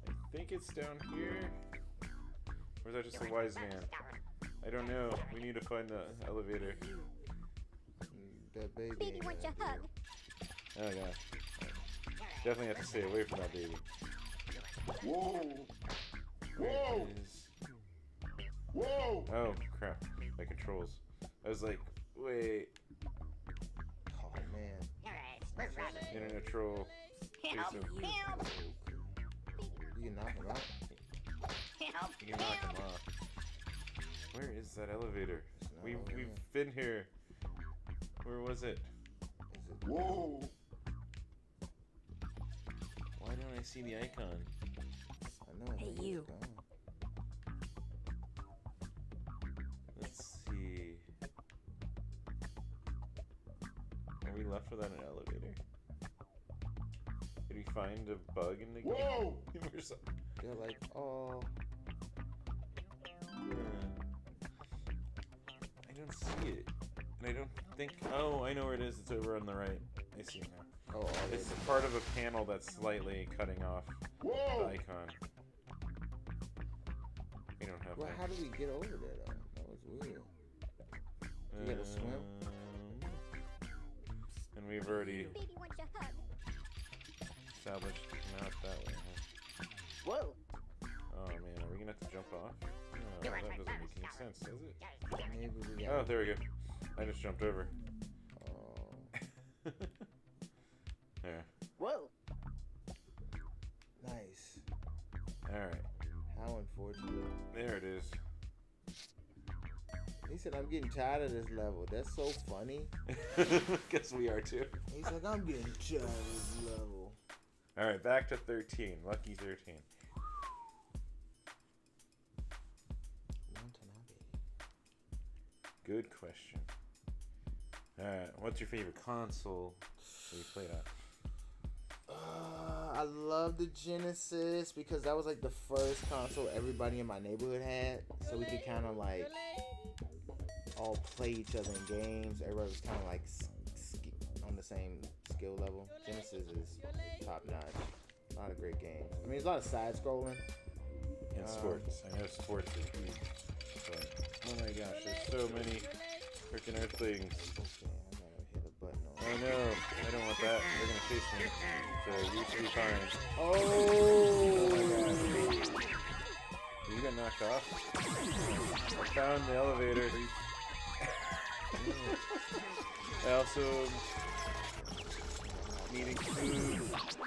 I think it's down here. Or is that just a wise man? I don't know. We need to find the elevator. That baby. Baby ain't wants gonna a hug. Oh god. Definitely have to stay away from that baby. Whoa! Where Whoa! is- Whoa! Oh crap. My controls. I was like, wait. Oh man. Internet troll. Please don't. You can knock him out. You can knock him off. Where is that elevator? not We've over here. been here. Where was it? Is it? Whoa! Why don't I see the icon? I know. Hey, maybe you. it's gone. Let's see. Are we left without an elevator? Did we find a bug in the game? Whoa! Or something? They're like, oh. I don't see it. And I don't think... Oh, I know where it is. It's over on the right. I see it now. Oh, It's part of a panel that's slightly cutting off the Whoa! icon. We don't have Well, that. how do we get over there though? That was weird. You gotta swim? And we've already Baby wants a hug. established not that way. Huh? Whoa. Oh man, are we gonna have to jump off? No, that doesn't make any sense, does it? Maybe we got. Oh, there we go. I just jumped over. Oh. There. Whoa. Nice. Alright. How unfortunate. There it is. He said, I'm getting tired of this level. That's so funny. Guess we are too. He's like, I'm getting tired of this level. Alright, back to 13. Lucky 13. Good question. Alright, what's your favorite console that you played on? I love the Genesis because that was like the first console everybody in my neighborhood had. So we could kind of like all play each other in games. Everybody was kind of like on the same skill level. Genesis is top notch. A lot of great games. I mean, there's a lot of side scrolling. And sports. I know sports is huge. But, oh my gosh, there's so many freaking Earth things. Okay, I gotta hit a button on Oh no, I don't want that. They're gonna chase me. So you should be fine. Oh my god. You got knocked off? I found the elevator. I also needing food.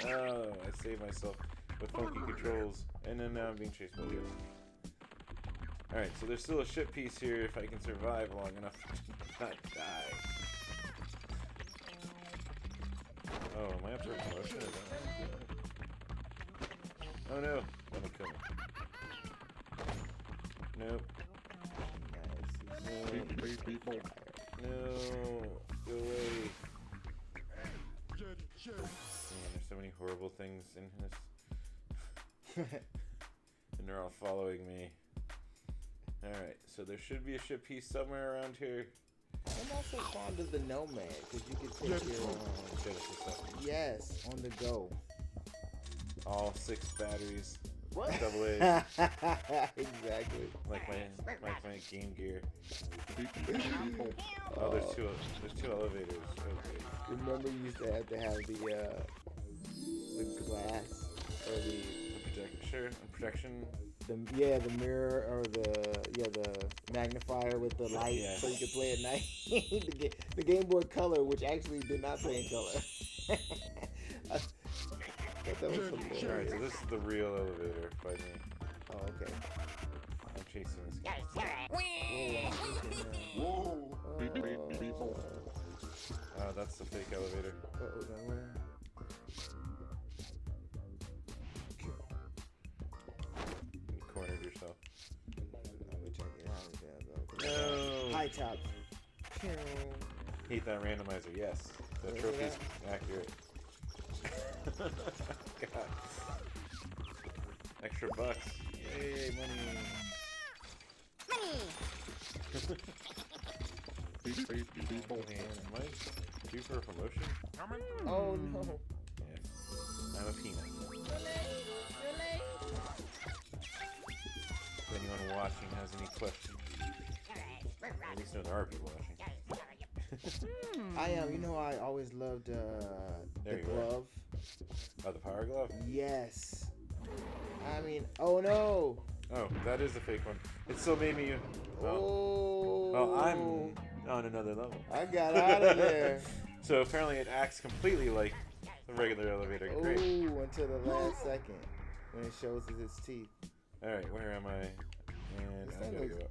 Oh, I saved myself with funky controls. And then now I'm being chased by you. Alright, so there's still a ship piece here if I can survive long enough to not die. Oh, am I up for a promotion? Oh no, that'll kill me. Nope. No. No. Go away. Man, there's so many horrible things in this. And they're all following me. Alright, so there should be a ship piece somewhere around here. I'm also fond of the Nomad because you can take your Genesis stuff. yes on the go. All 6 batteries. What? Double A. Exactly. Like my Game Gear. Oh, there's two elevators. Okay. Remember, you used to have the glass or the Protection. the mirror or the magnifier with the light Yeah. so you could play at night. the Game Boy Color, which actually did not play in color. I thought that was hilarious. Alright, so this is the real elevator by me. Oh, okay. I'm chasing this guy. Whoa. Oh, that's the fake elevator. You cornered yourself. No! High tops. Hate that randomizer, yes. The What is trophy's accurate. God. Extra bucks. Yay, money. Money. Man, am I due for a promotion? Oh no. Yes. I'm a peanut. If anyone watching has any questions, at least know there are people watching. You know, I always loved the There you are. glove. Oh, the power glove? Yes. I mean, oh no. Oh, that is the fake one. It still made me. Oh. Well, I'm on another level. I got out of there. So apparently it acts completely like the regular elevator. Great. Ooh, until the last second when it shows us its teeth. Alright, where am I? And This I thing gotta looks- go up.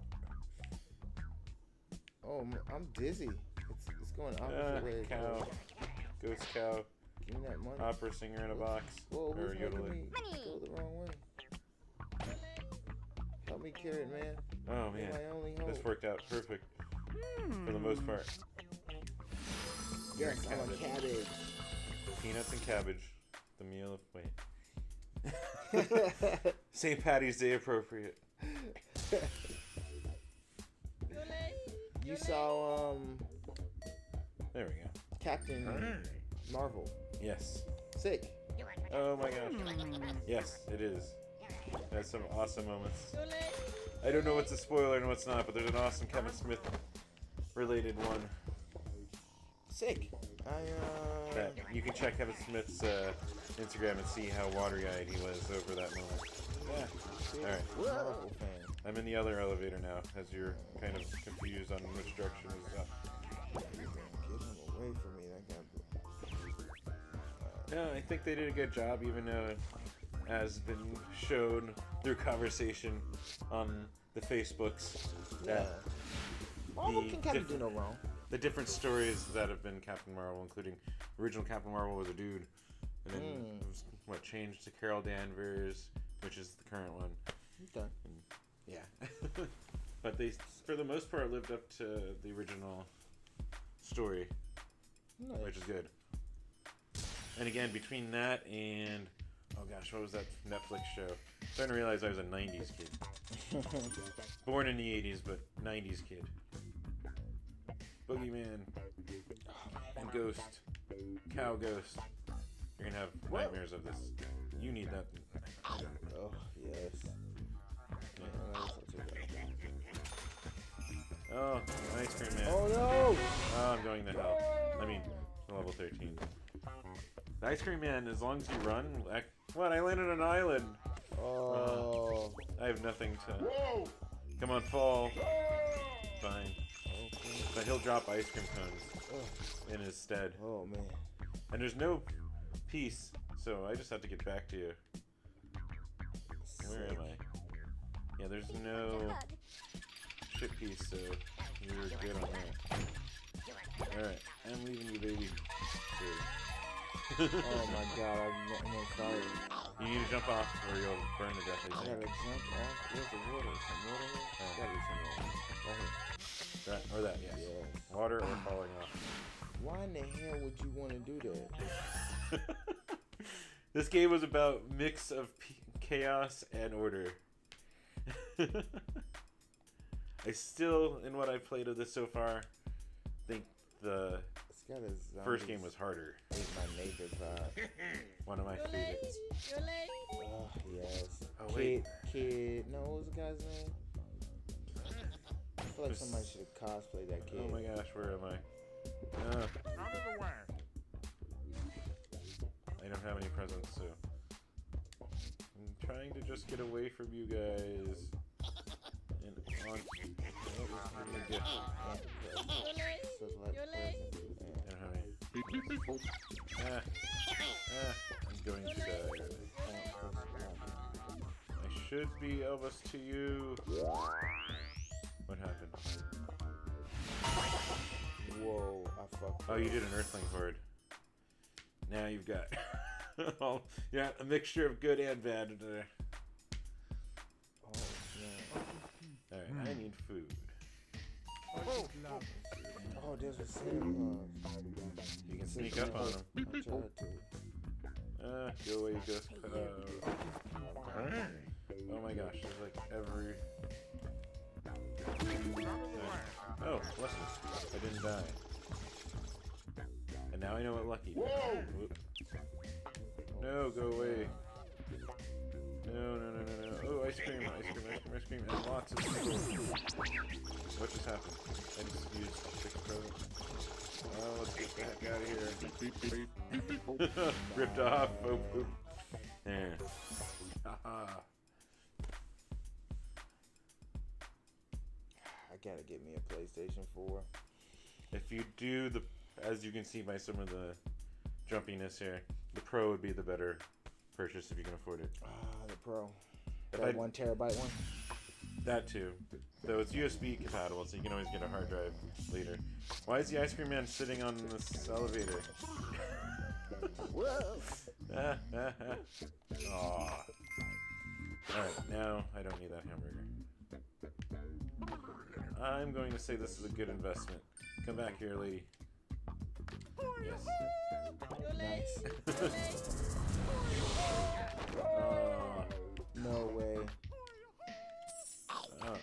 Oh, I'm dizzy. It's going opposite way. Cow. Ghost cow. Give me that money. Opera singer in a box. Whoa, Or who's making yodeling. me go the wrong way? Help me, Carrot Man. Oh You're man. my only hope. This worked out perfect. For the most part. Yes, I'm a Cabbage. cabbage. Peanuts and cabbage. The meal of. Wait. St. Patty's Day appropriate. You saw There we go. Captain Marvel. Yes. Sick. Oh my gosh. Yes, it is. That's some awesome moments. I don't know what's a spoiler and what's not, but there's an awesome Kevin Smith related one Sick. that you can check Kevin Smith's Instagram and see how watery-eyed he was over that moment. Yeah. All right. Marvel fan. I'm in the other elevator now, as you're kind of confused on which direction is up. Get him away from me. That guy. No, I think they did a good job, even though it has been shown through conversation on the Facebooks that Marvel the can kind of do no wrong. the different stories that have been Captain Marvel, including original Captain Marvel was a dude, and then it was, changed to Carol Danvers, which is the current one. Okay. Yeah. But they, for the most part, lived up to the original story, which is good. And again, between that and, oh gosh, what was that Netflix show? I'm starting to realize I was a 90s kid. Born in the 80s, but 90s kid. Boogeyman, and Ghost, Cow Ghost. You're gonna have nightmares of this. You need that. Oh, yes. Oh, ice cream man. Oh, no! Oh, I'm going to hell. I mean, level 13. The ice cream man, as long as you run, what? I landed on an island. Oh. I have nothing to. Whoa! Come on, fall. Fine. But he'll drop ice cream cones in his stead. Oh, man. And there's no piece, so I just have to get back to you. Where am I? Yeah, there's no shit piece, so you're good on that. Alright, I'm leaving you, baby. Oh my god, I'm on fire. You need to jump off or you'll burn to death, I I think. gotta jump off. Where's the water? Some water here? Gotta be some water. Right here. That, or that, yes. Yes. Water or falling off. Why in the hell would you want to do that? This game was about mix of chaos and order. I still, in what I've played of this so far, think the It's got a first game was harder. It's my neighbor vibe. One of my favorites. Oh, yes. Oh, wait. Kid. No, what was the guy's name? I feel like somebody should have cosplayed that kid. Oh my gosh, where am I? I don't have any presents, so I'm trying to just get away from you guys. And on. I don't have any. I'm going to die. I should be Elvis to you. What happened? Whoa, I fucked Oh, you did an Earthling horde. Now you've got a mixture of good and bad. Oh, yeah. Alright, I need food. Oh, there's a Sam. You can sneak up on them. I tried to. Go away, you ghost. Oh my gosh, there's like every. Oh, bless you. I didn't die. And now I know what lucky does. Whoop. No, go away. No. Oh, ice cream. And lots of people. What just happened? I just used 6 presents. Oh, let's get the heck out of here. Ripped off. Oh, poop. There. Haha. I gotta get me a PlayStation 4. If you do as you can see by some of the jumpiness here, the Pro would be the better purchase if you can afford it. The Pro. If That I- 1 terabyte one? That too. Though it's USB compatible, so you can always get a hard drive later. Why is the ice cream man sitting on this elevator? Whoa! Aw. Alright, now I don't need that hamburger. I'm going to say this is a good investment. Come back here, lady. Yes. Nice. No way. Oh.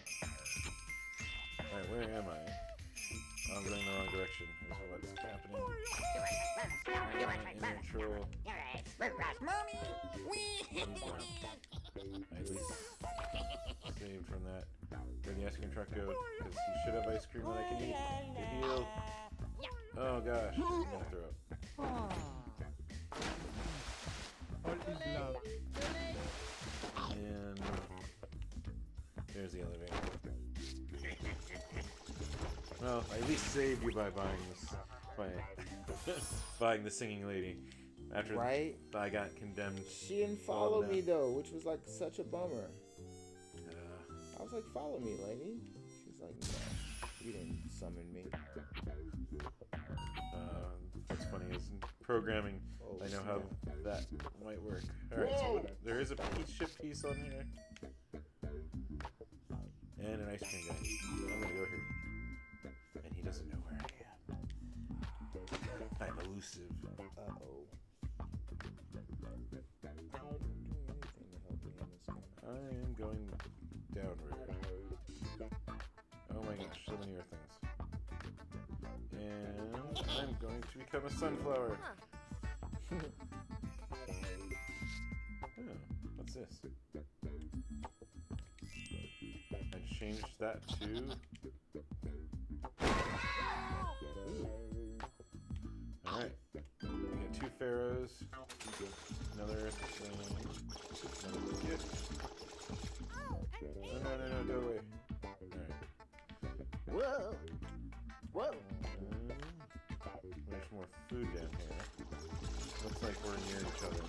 Alright, where am I? Oh, I'm going the wrong direction. Is what's happening. Neutral. I at least saved from that. the ice cream truck go? Because he should have ice cream that I can eat to heal. Oh gosh, I'm gonna throw up. All is love. And there's the elevator. Well, I at least saved you by buying this, buying the singing lady. After Right? I got condemned. She didn't follow me though, which was like such a bummer. I was like, follow me, lady. She's like, no, you didn't summon me. What's funny is in programming, I know how that might work. Alright, so there is a ship piece on here. And an ice cream guy. I'm gonna go here. And he doesn't know where I am. I'm elusive. Uh-oh. I'm not doing anything to help me in this game. I am going downward. Oh my gosh, so many earth things. And I'm going to become a sunflower. Oh, what's this? I changed that to... Alright. We got 2 pharaohs. Another earth thing. Another gift. No, go away. Alright. Whoa! Whoa! There's more food down here. Looks like we're near each other.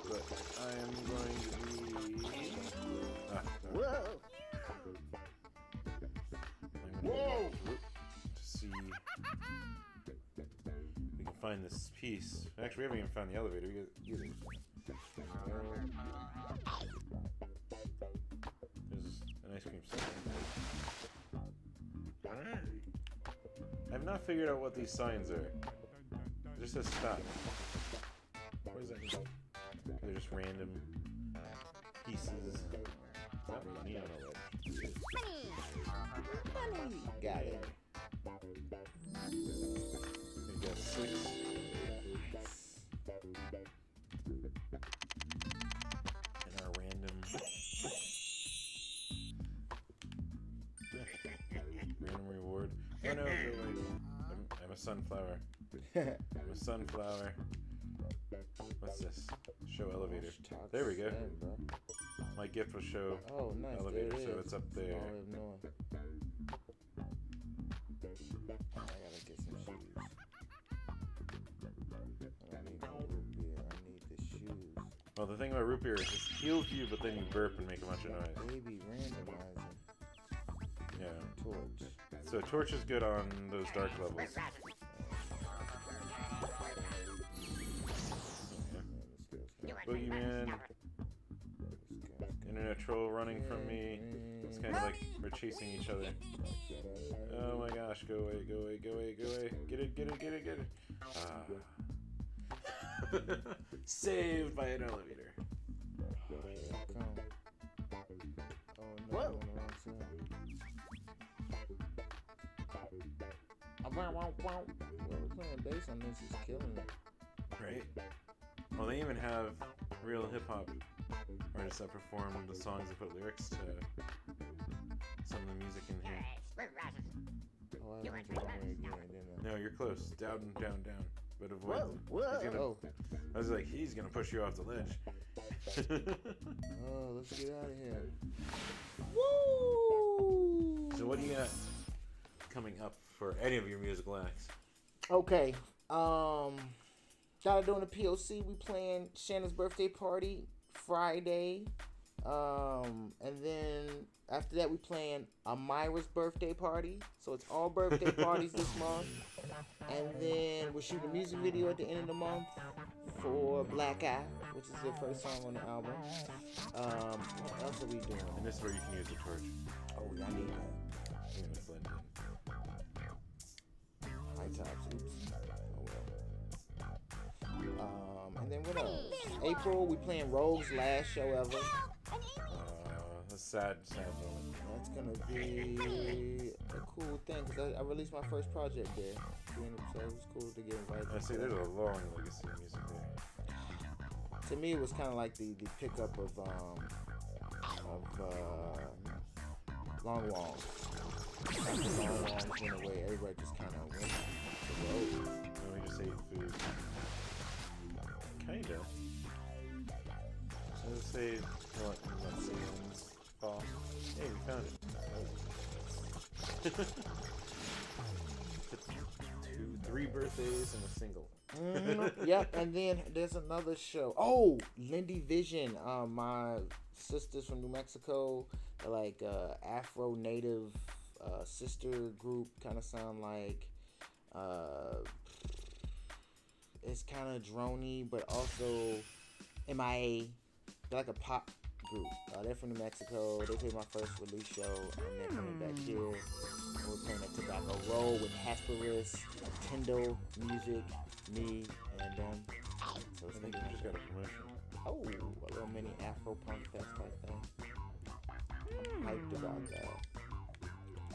But I am going to be... Whoa! I'm going to see if we can find this piece. Actually, we haven't even found the elevator either. There's an ice cream somewhere. I've not figured out what these signs are. It just says stop. What does that mean? They're just random pieces. Is that money on a ledge? Money! Got it. We got 6. And our random reward. Oh no, go away. I'm a sunflower. I'm a sunflower. What's this? Show elevator. There we go. My gift was show elevator, so it's up there. I gotta get some shoes. I don't need no root beer. I need the shoes. Well, the thing about root beer is it heals you, but then you burp and make a bunch of noise. Baby randomizer. Yeah. Torch. So torch is good on those dark levels. Boogeyman. Internet troll running from me. It's kind of like we're chasing each other. Oh my gosh, go away, go away, go away, go away. Get it, get it, get it, get it. Ah. Saved by an elevator. Oh no, on the wrong side. Whoever playing bass on this is killing it. Right? Well, they even have real hip-hop artists that perform the songs and put lyrics to some of the music in here. Oh, I went the wrong way again, didn't I? No, you're close. Down, down, down. But avoid. Whoa! I was like, he's gonna push you off the ledge. Oh, let's get out of here. Woo! So what do you got coming up for any of your musical acts? Okay. Dadadoh the POC, we playing Shannon's birthday party Friday. And then after that we playing Amira's birthday party. So it's all birthday parties this month. And then we're shooting a music video at the end of the month for Black Eye, which is their first song on the album. What else are we doing? And this is where you can use the torch. Oh, I need that. You're gonna blend in. High tops, oops. Oh well. And then what else? April, we playing Rogue's last show ever. A sad moment. That's gonna be a cool thing because I released my first project there. So it was cool to get invited. I see. There's a long legacy of music there. To me, it was kind of like the pickup of long walls. After long walls went away, everybody just kind of went the road. And we just ate food. Kinda. I would say, let's see, fall. Hey, we found it. Three birthdays and a single. Yep, and then there's another show. Oh, Lindy Vision. My sisters from New Mexico, they're like Afro Native sister group. Kind of sound like it's kind of droney, but also MIA. They're like a pop group. They're from New Mexico. They played my first release show, and they're coming back here. And we're playing at Tobacco Roll with Hesperus, Tendo Music, me, and them. So it's I think gonna we be just got a promotion. a little mini Afro Punk Fest type thing. I'm hyped about that.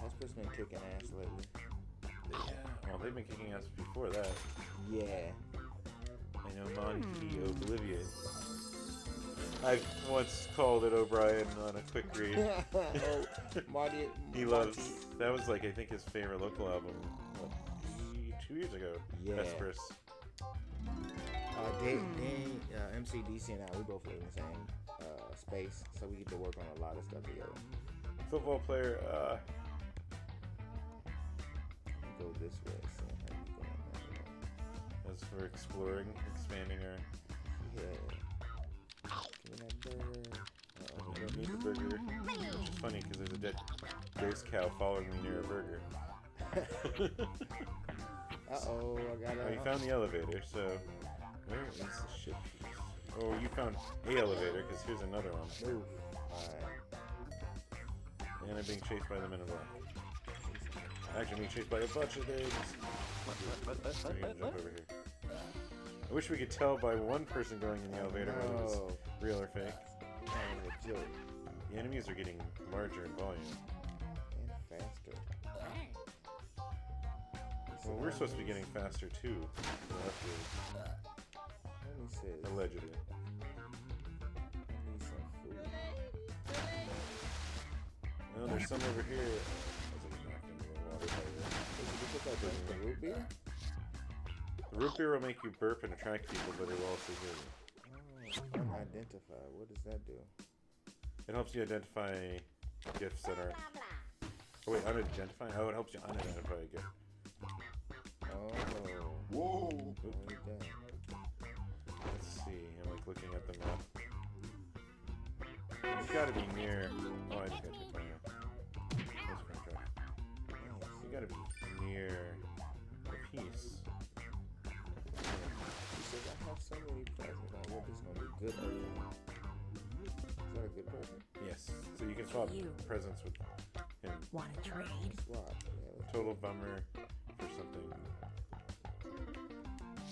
Hesperus been kicking ass lately. Yeah. Well, they've been kicking ass before that. Yeah. I know Monty Oblivion. I once called it O'Brien on a quick read. Oh, Marty. He loves. That was like I think his favorite local album. What, 2 years ago. Yeah. Hesperus. MCDC and I, we both live in the same space, so we get to work on a lot of stuff together. Football player. Go this way, so how you going that way? As for exploring, expanding our. Yeah. Give me that burger. We don't need the burger, which is funny because there's a dead ghost cow following me near a burger. Uh-oh, I got Oh, you found the elevator, so where is the ship piece? Oh, you found a elevator because here's another one. Move. Alright. And I'm being chased by the Men in Black. Actually, I'm being chased by a bunch of things. We're gonna jump over here. I wish we could tell by one person going in the elevator whether it was real or fake. That was a joke. The enemies are getting larger in volume. And faster. Well, we're supposed to be getting faster too. Let me see. Allegedly. I need some food. No, there's some over here. I was like knocked into the water by Did you put that drink the root beer? the root beer will make you burp and attract people, but it will also heal you. Oh, unidentified. What does that do? It helps you identify gifts that are. Oh wait, unidentify? Oh, it helps you unidentify a gift. Oh. Whoa. Only that. Let's see. I'm like looking at the map. It's got to be near. Oh, I just got your plan. That's from track. You got to be near the piece. He said, I have so many presents. I hope it's going to be good. Is that a good present? Yes. So you can swap You. presents with him. Want to trade? Swap. Yeah, let's Total bummer for something.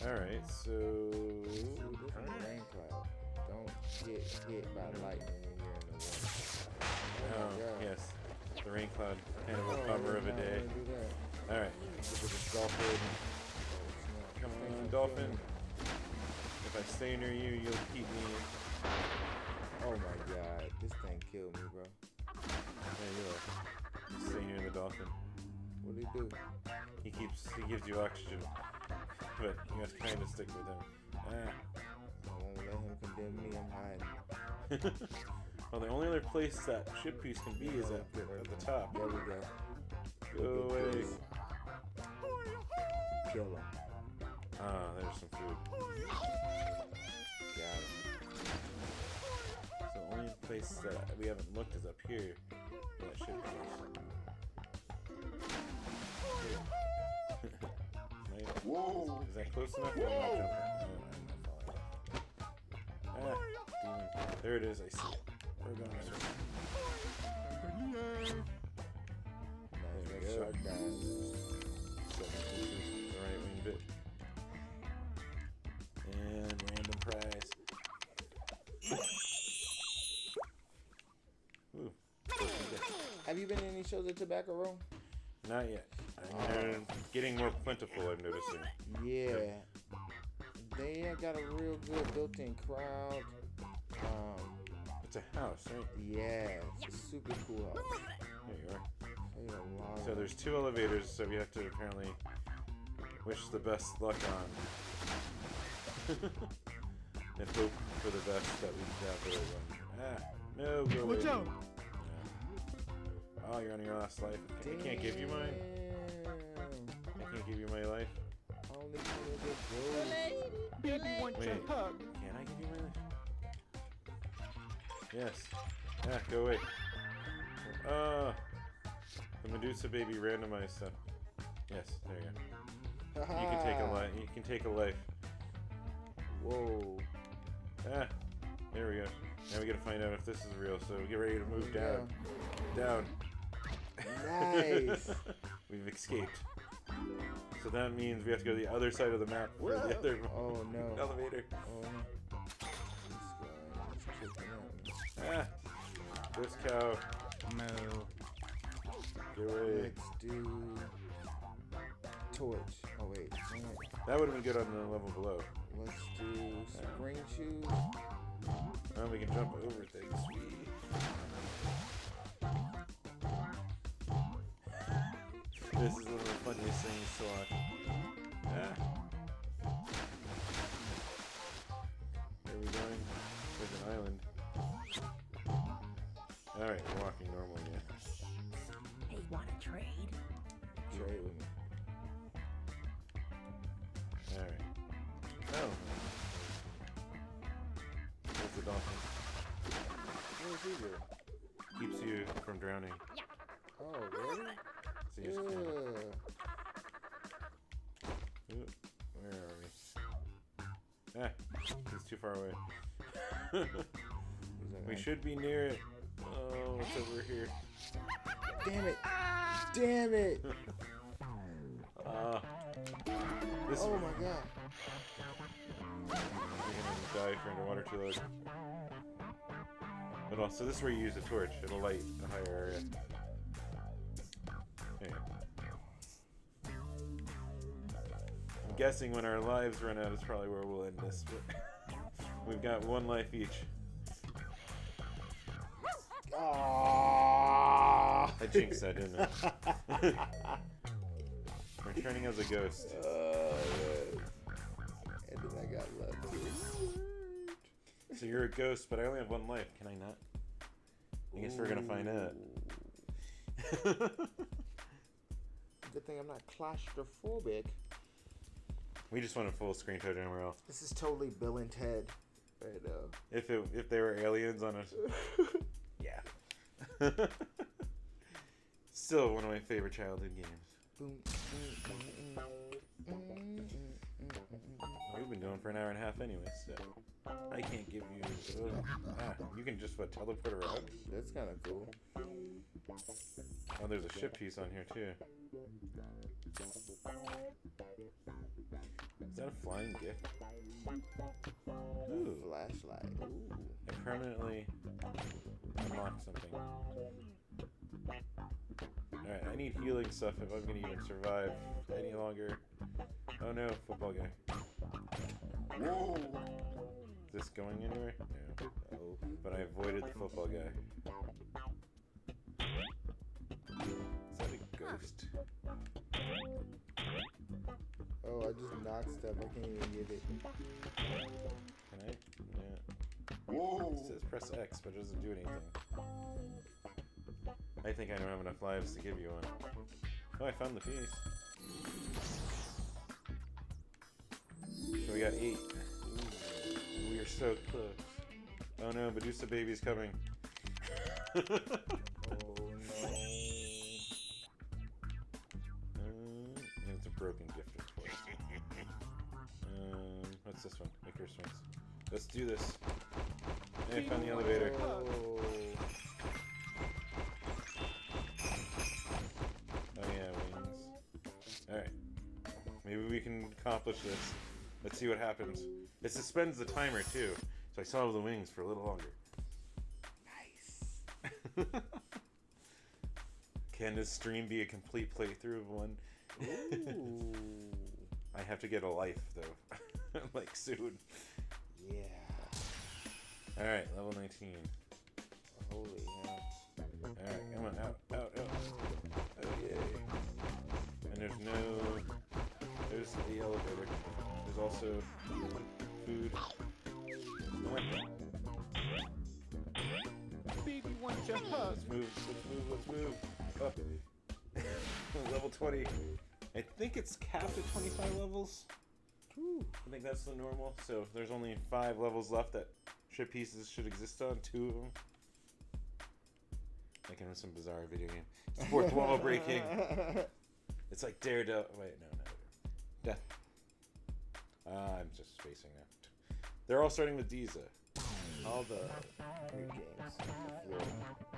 Alright, so. see this is a rain cloud. Don't get hit by lightning when you're in the wind. Oh, my God. yes. The rain cloud. Kind of a Oh, bummer of a I day. wanna do that. Alright. Look at this dolphin. Come on, dolphin. If I stay near you, you'll keep me. Oh my God, this thing killed me, bro. There you are. Stay near the dolphin. What did he do? He gives you oxygen. But you have to kind of stick with him. I won't let him condemn me. I'm hiding. Well, the only other place that ship piece can be is at the top. There we go. Go away. Kill him. Ah, there's some food. Got him. So the only place that we haven't looked is up here. That ship piece. Whoa. Is that close enough? I'm not jumping. No, I'm not falling. Demon. There it is. I see it. We're going this way. Nice. There we That go. shark died. 7 pieces. The right wing bit. And random prize. Ooh. Have you been in any shows at Tobacco Room? Not yet. They're getting more plentiful, I'm noticing. Yeah. They got a real good built-in crowd. It's a house, right? Yeah, it's a super cool house. There you are. Played a lot. So there's 2 elevators, so we have to apparently wish the best luck on. And hope for the best that we have the right one. Ah, no, go away. Watch out! Yeah. Oh, you're on your last life. I can't give you mine. I can't give you my life. Only for the good. Baby wants your Wait. hug. Can I give you my life? Yes. Ah, go away. The Medusa baby randomized stuff. Yes, there you go. You can take a life. You can take a life. Whoa. Ah, there we go. Now we gotta find out if this is real. So get ready to move down. Down. Nice. We've escaped. So that means we have to go to the other side of the map for the other Oh no. elevator. Oh no. This guy is kicking Ah, this cow. Moo. Get out. away. Let's do torch. Oh wait. That would have been good on the level below. Let's do spring shoes. Now we can jump over things. This is one of the funniest things to watch. Ah. Where are we going? There's an island. Alright, we're walking normal again. Hey, wanna trade? Trade with me. Alright. Oh. There's the dolphin. Where's he go? Keeps you from drowning. Oh, really? So you just Ugh. Ooh, where are we? Ah, he's too far away. We should be near it. Oh, it's over here. Damn it! Damn it! This Oh my god. You're gonna die for underwater too low. But also, this is where you use a torch. It'll light a higher area. There you go. I'm guessing when our lives run out is probably where we'll end this. But we've got 1 life each. Ah! I jinxed that, didn't I? Returning as a ghost. And then I got left. So you're a ghost, but I only have 1 life. Can I not? I guess we're gonna find out. Good thing I'm not claustrophobic. We just want a full screen touch anywhere else. This is totally Bill and Ted right now. If they were aliens on a yeah. Still one of my favorite childhood games. We've been going for an hour and a half anyway, so I can't give you. You can just teleport around. That's kind of cool. Oh, there's a ship piece on here too. Is that a flying gift? Ooh. Flashlight. Ooh. I permanently unlocked something. Alright, I need healing stuff if I'm gonna even survive any longer. Oh no, football guy. Whoa. Is this going anywhere? No. Oh, but I avoided the football guy. Is that a ghost? Oh, I just knocked stuff. I can't even get it. Can I? Yeah. Whoa. It says press X, but it doesn't do anything. I think I don't have enough lives to give you one. Oh, I found the piece. So we got 8. We are so close. Oh no, Medusa baby's coming. Oh no. It's a broken gift, of course. What's this one? Icarus wings. Let's do this. Hey, I found the elevator. Oh. Oh yeah, wings. Alright. Maybe we can accomplish this. Let's see what happens. It suspends the timer too, so I still have the wings for a little longer. Nice. Can this stream be a complete playthrough of one? Ooh. I have to get a life though. Like soon. Yeah. Alright, level 19. Holy hell. Alright, come on, out. Oh, yay. And there's the elevator. There's also food. Baby wants your hug. Let's move. Up. Level 20. I think it's capped at 25 levels. I think that's the normal. So there's only 5 levels left that ship pieces should exist on. 2 of them. Like in some bizarre video game. It's 4th wall breaking. It's like Daredevil. Wait, no. Death. I'm just spacing now. They're all starting with Diza. All the weird games.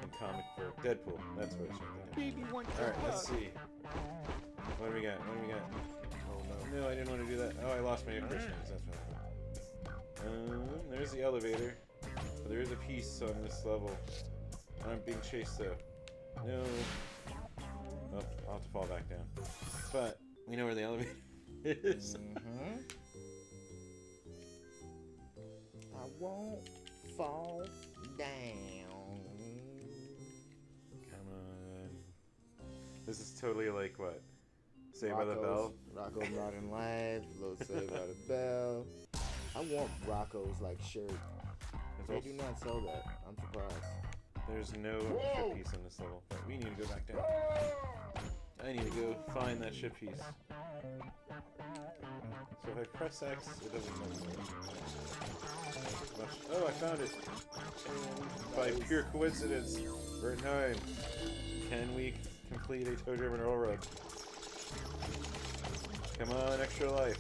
In comic for Deadpool. That's what it's thinking. Baby wants your Alright, let's hug. see. What do we got? Oh no, I didn't want to do that. Oh, I lost my impressions. That's what there's the elevator. But there is a piece on this level. I'm being chased though. No. Oh, I'll have to fall back down. But we know where the elevator is. I won't fall down. Come on. This is totally like what? Saved by the Bell? Rocco's Modern Life, Little Saved by the Bell. I want Rocco's like shirt. They do not sell that. I'm surprised. There's no ship piece in this level, but we need to go back down. I need to go find that ship piece. So if I press X, it doesn't go much. Oh, I found it! And by pure coincidence, we're at 9. Can we complete a toe-driven railroad? Come on, extra life.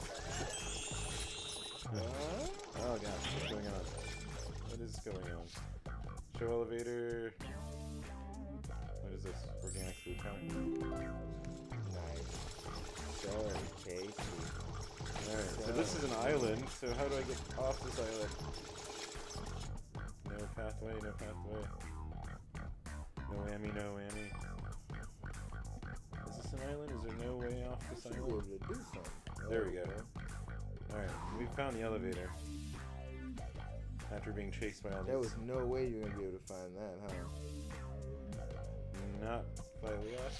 Oh gosh, what's going on? What is going on? Show elevator. What is this? Organic food counter? Nice. So tasty. Alright, so this is an island, so how do I get off this island? No pathway. No whammy. Is this an island? Is there no way off this Should be island? able to do something. There we go. Alright, we found the elevator. After being chased by all There was these. no way you're gonna be able to find that, huh? Not by luck.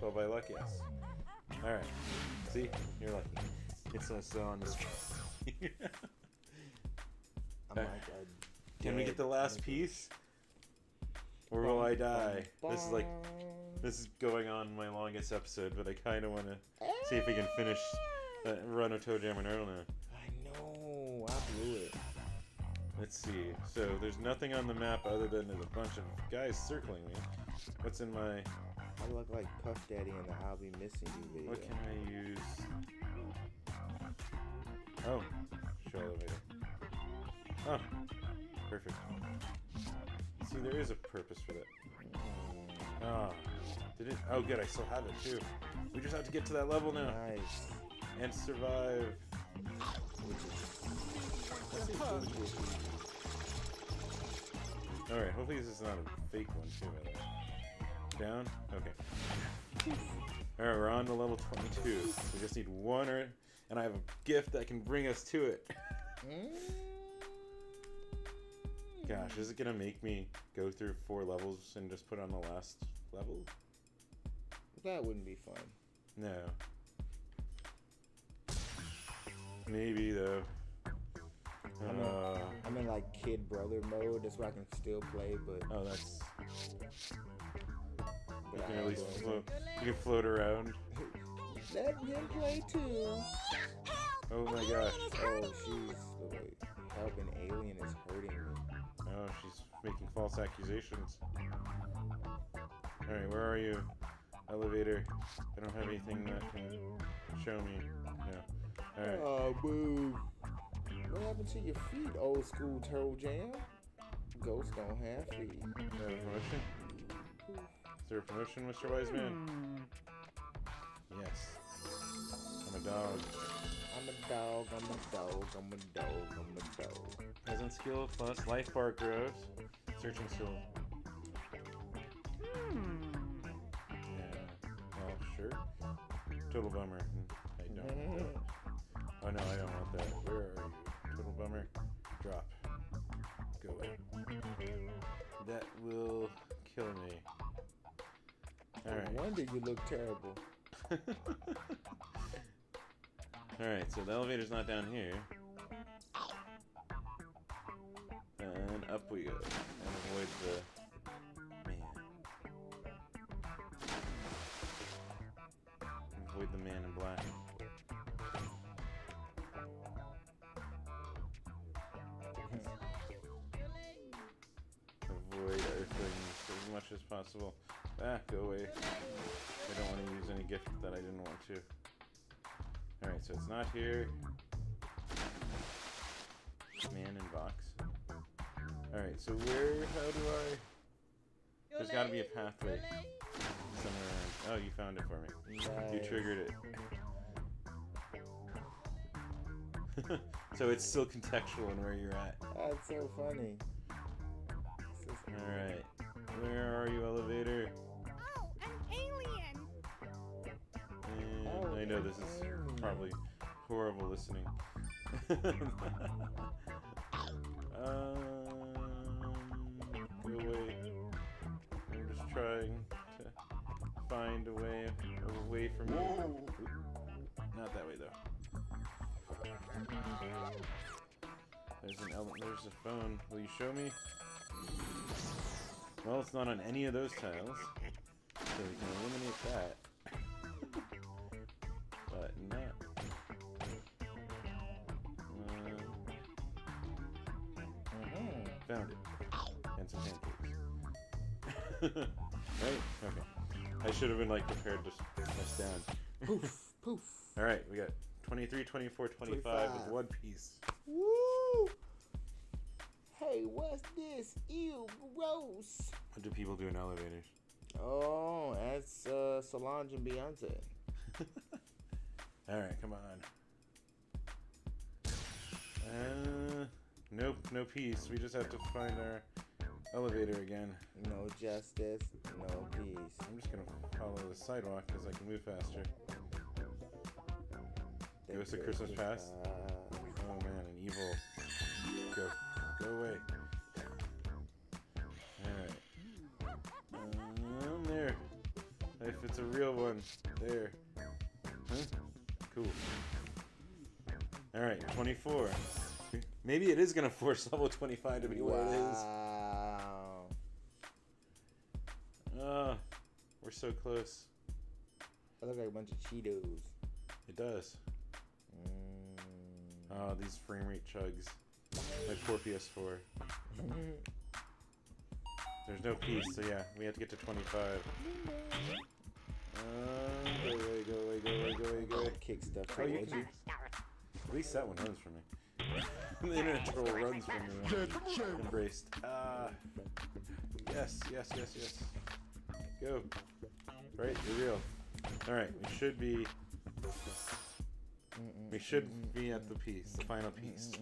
Well, by luck, yes. Alright. See? You're lucky. It's us on the street. I'm like, Can we get the last piece? Or will I die? This is going on my longest episode, but I kind of want to see if we can finish that run of Toe Jam and Earl now. I know, I blew it. Let's see. So there's nothing on the map other than there's a bunch of guys circling me. What's in my... I look like Puff Daddy in the I'll Be Missing You video. What can I use? Oh, show elevator. Oh, perfect. See, there is a purpose for that. Ah, did it? Oh, good. I still have it too. We just have to get to that level now Nice. and survive. All right. Hopefully this is not a fake one too. By the way. Down. Okay. All right, we're on to level 22. We just need one, and I have a gift that can bring us to it. Gosh, is it gonna make me go through 4 levels and just put on the last level? That wouldn't be fun. No. Maybe though. I'm in like kid brother mode. That's why I can still play, but Oh, that's. You I can am at least doing float. You can float around. let him play too. Oh my gosh. Oh, she's like helping alien is hurting me. Oh, she's making false accusations. Alright, where are you? Elevator. I don't have anything that can show me. No. Alright. Oh, boo. What happened to your feet, old school Toe Jam? Ghosts don't have feet. Is that a promotion? Is there a promotion, Mr. Wiseman? Yes. I'm a dog. I'm a dog, I'm a dog, I'm a dog, I'm a dog. Present skill plus life bar grows. Searching skill. Yeah. Well, sure. Total bummer. I don't. Oh no, I don't want that. Where are you? Total bummer. Drop. Go away. That will kill me. Alright. No wonder you look terrible. Alright, so the elevator's not down here. And up we go. And avoid the man. Avoid the man in black. Avoid earthlings as much as possible. Ah, go away. I don't want to use any gift that I didn't want to. Alright, so it's not here. Man in box. Alright, so how do I... There's gotta be a pathway somewhere around. Oh, you found it for me. Nice. You triggered it. So it's still contextual in where you're at. That's so funny. Alright. Where are you, elevator? Oh, an alien! And I know this is probably horrible listening. Go away. I'm just trying to find a way away from you. Oop. Not that way though. There's a phone. Will you show me? Well, it's not on any of those tiles, so we can eliminate that. But not. Found it. And some pancakes. Right? Okay. I should have been like prepared to press down. Poof, poof. Alright, we got 23, 24, 25 with 1 piece. Woo! Hey, what's this? Ew, gross. What do people do in elevators? Oh, that's Solange and Beyonce. Alright, come on. Nope, no peace. We just have to find our elevator again. No justice, no peace. I'm just gonna follow the sidewalk because I can move faster. Ghost of Christmas Past? Oh man, an evil. Go away. Alright. There. If it's a real one. There. Huh? Cool. Alright, 24. Maybe it is gonna force level 25 to be what it is. Wow. We're so close. That looks like a bunch of Cheetos. It does. Oh, these frame rate chugs. My poor PS4. There's no peace, so yeah, we have to get to 25. Go away, go away, go away, go away, go away. Kick stuff. Oh, you can. At least that one runs from me. The internet troll runs from me. Embraced. Yes, yes, yes, yes. Go. Right, you're real. Alright, we should be at the piece, the final piece.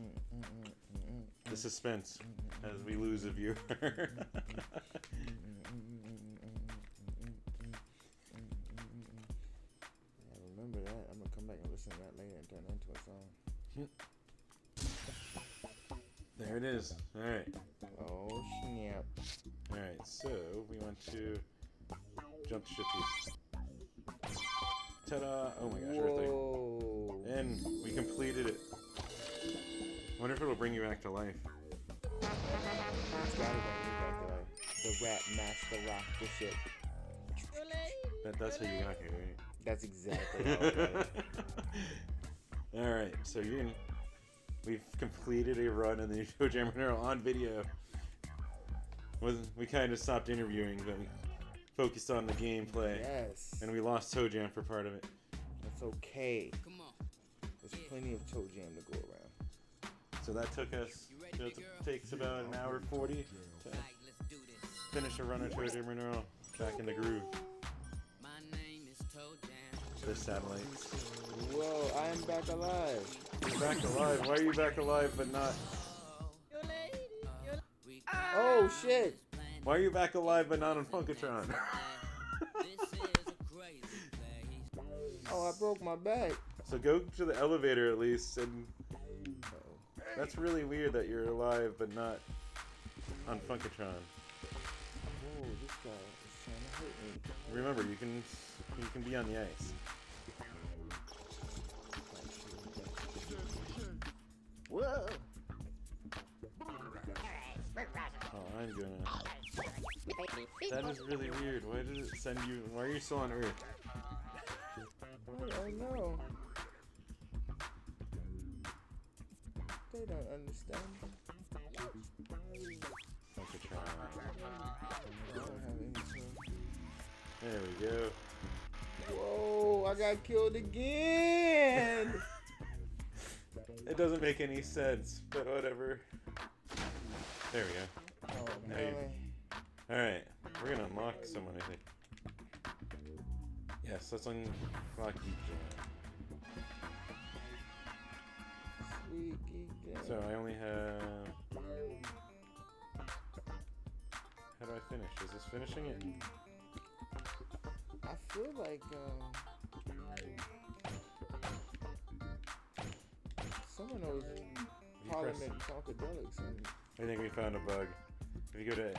The suspense as we lose a viewer. I remember that. I'm gonna come back and listen to that later and turn it into a song. There it is. Alright. Oh snap. Alright, so we want to jump the ship piece. Ta-da! Oh my gosh, everything. Whoa. And we completed it. Wonder if it'll bring you back to life. It's gotta bring me back to life. The rap master rock the shit. That's how you got here, right? That's exactly how it is. Alright, so we've completed a run in the Toe Jam Mineral on video. We kind of stopped interviewing, but we focused on the gameplay. Yes. And we lost Toe Jam for part of it. That's okay. There's plenty of toe jam to go around. So that took us, it takes about an hour 40 to finish a run of Toe Jam Mineral back in the groove. There's satellites. Whoa, I am back alive. You're back alive. Why are you back alive but not? Oh shit. Why are you back alive but not on Funkatron? Oh, I broke my back. So go to the elevator at least, and that's really weird that you're alive but not on Funkatron. Oh, this guy is I hate me. Remember, you can be on the ice. Whoa. Oh, I'm gonna. That is really weird. Why did it send you? Why are you still on Earth? I don't know. They don't understand. I could try. I don't have any clue. There we go. Whoa, I got killed again. It doesn't make any sense, but whatever. There we go. Oh, Now man. Alright, we're gonna unlock someone, I think. Yes, let's unlock Geek Jam. Sweet Geek Jam. So I only have... How do I finish? Is this finishing it? I feel like some of those Parliament Funkadelics and I think we found a bug. If you go to...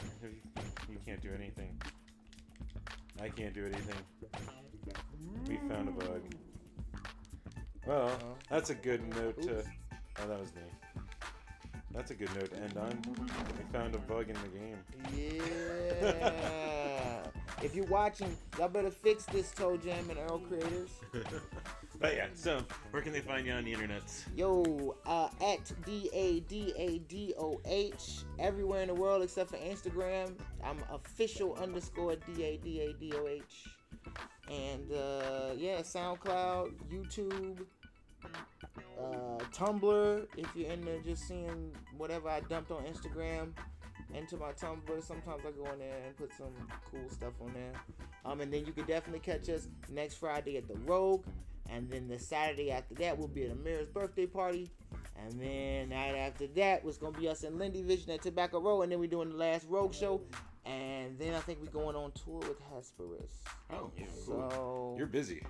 you can't do anything. I can't do anything. We found a bug. Well, that's a good note to... Oh, that was me. That's a good note to end on. We found a bug in the game. yeah. If you're watching, y'all better fix this, Toe Jam and Earl Creators. But yeah, so where can they find you on the internet? Yo, at DADADOH everywhere in the world except for Instagram. I'm official _DADADOH. And yeah, SoundCloud, YouTube, Tumblr. If you're into just seeing whatever I dumped on Instagram into my Tumblr, sometimes I go in there and put some cool stuff on there. And then you can definitely catch us next Friday at the Rogue. And then the Saturday after that will be at Amira's birthday party. And then night after that was going to be us in Lindy Vision at Tobacco Row. And then we're doing the last Rogue show. And then I think we're going on tour with Hesperus. Oh, yeah. So You're busy.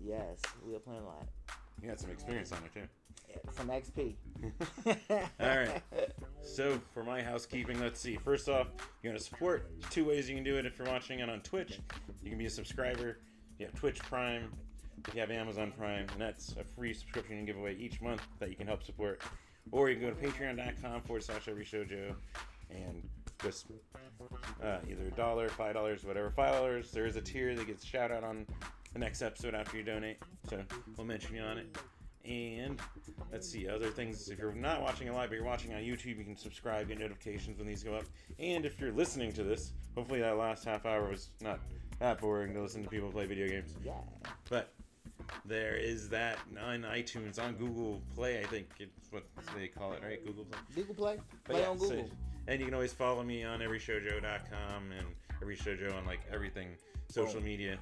yes, we are playing a lot. You got some experience on it, too. Yeah, some XP. Alright, so for my housekeeping, let's see. First off, you want to support. There's 2 ways you can do it if you're watching it on Twitch. You can be a subscriber. You have Twitch Prime. If you have Amazon Prime, and that's a free subscription you can give away each month that you can help support. Or you can go to patreon.com/everyshowjoe and just either $1, $5, whatever. $5, there is a tier that gets shout out on the next episode after you donate. So we'll mention you on it. And let's see, other things. If you're not watching it live, but you're watching on YouTube, you can subscribe, get notifications when these go up. And if you're listening to this, hopefully that last half hour was not that boring to listen to people play video games. Yeah. But there is that on iTunes, on Google Play, I think it's what they call it, right? Google Play. Google Play? But Play yeah, on Google. and you can always follow me on everyshowjoe.com and everyshowjoe on like everything social media.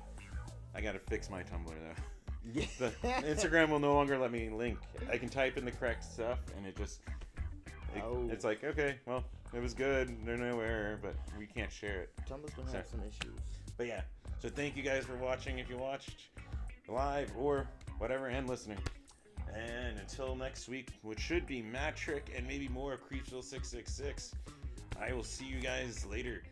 I gotta fix my Tumblr though. Yeah. The Instagram will no longer let me link. I can type in the correct stuff and it's like, okay, well, it was good, there's no error, but we can't share it. Tumblr's gonna have some issues. But yeah, so thank you guys for watching if you watched live or whatever and listening. And until next week, which should be Matrick and maybe more of Creepsville 666, I will see you guys later.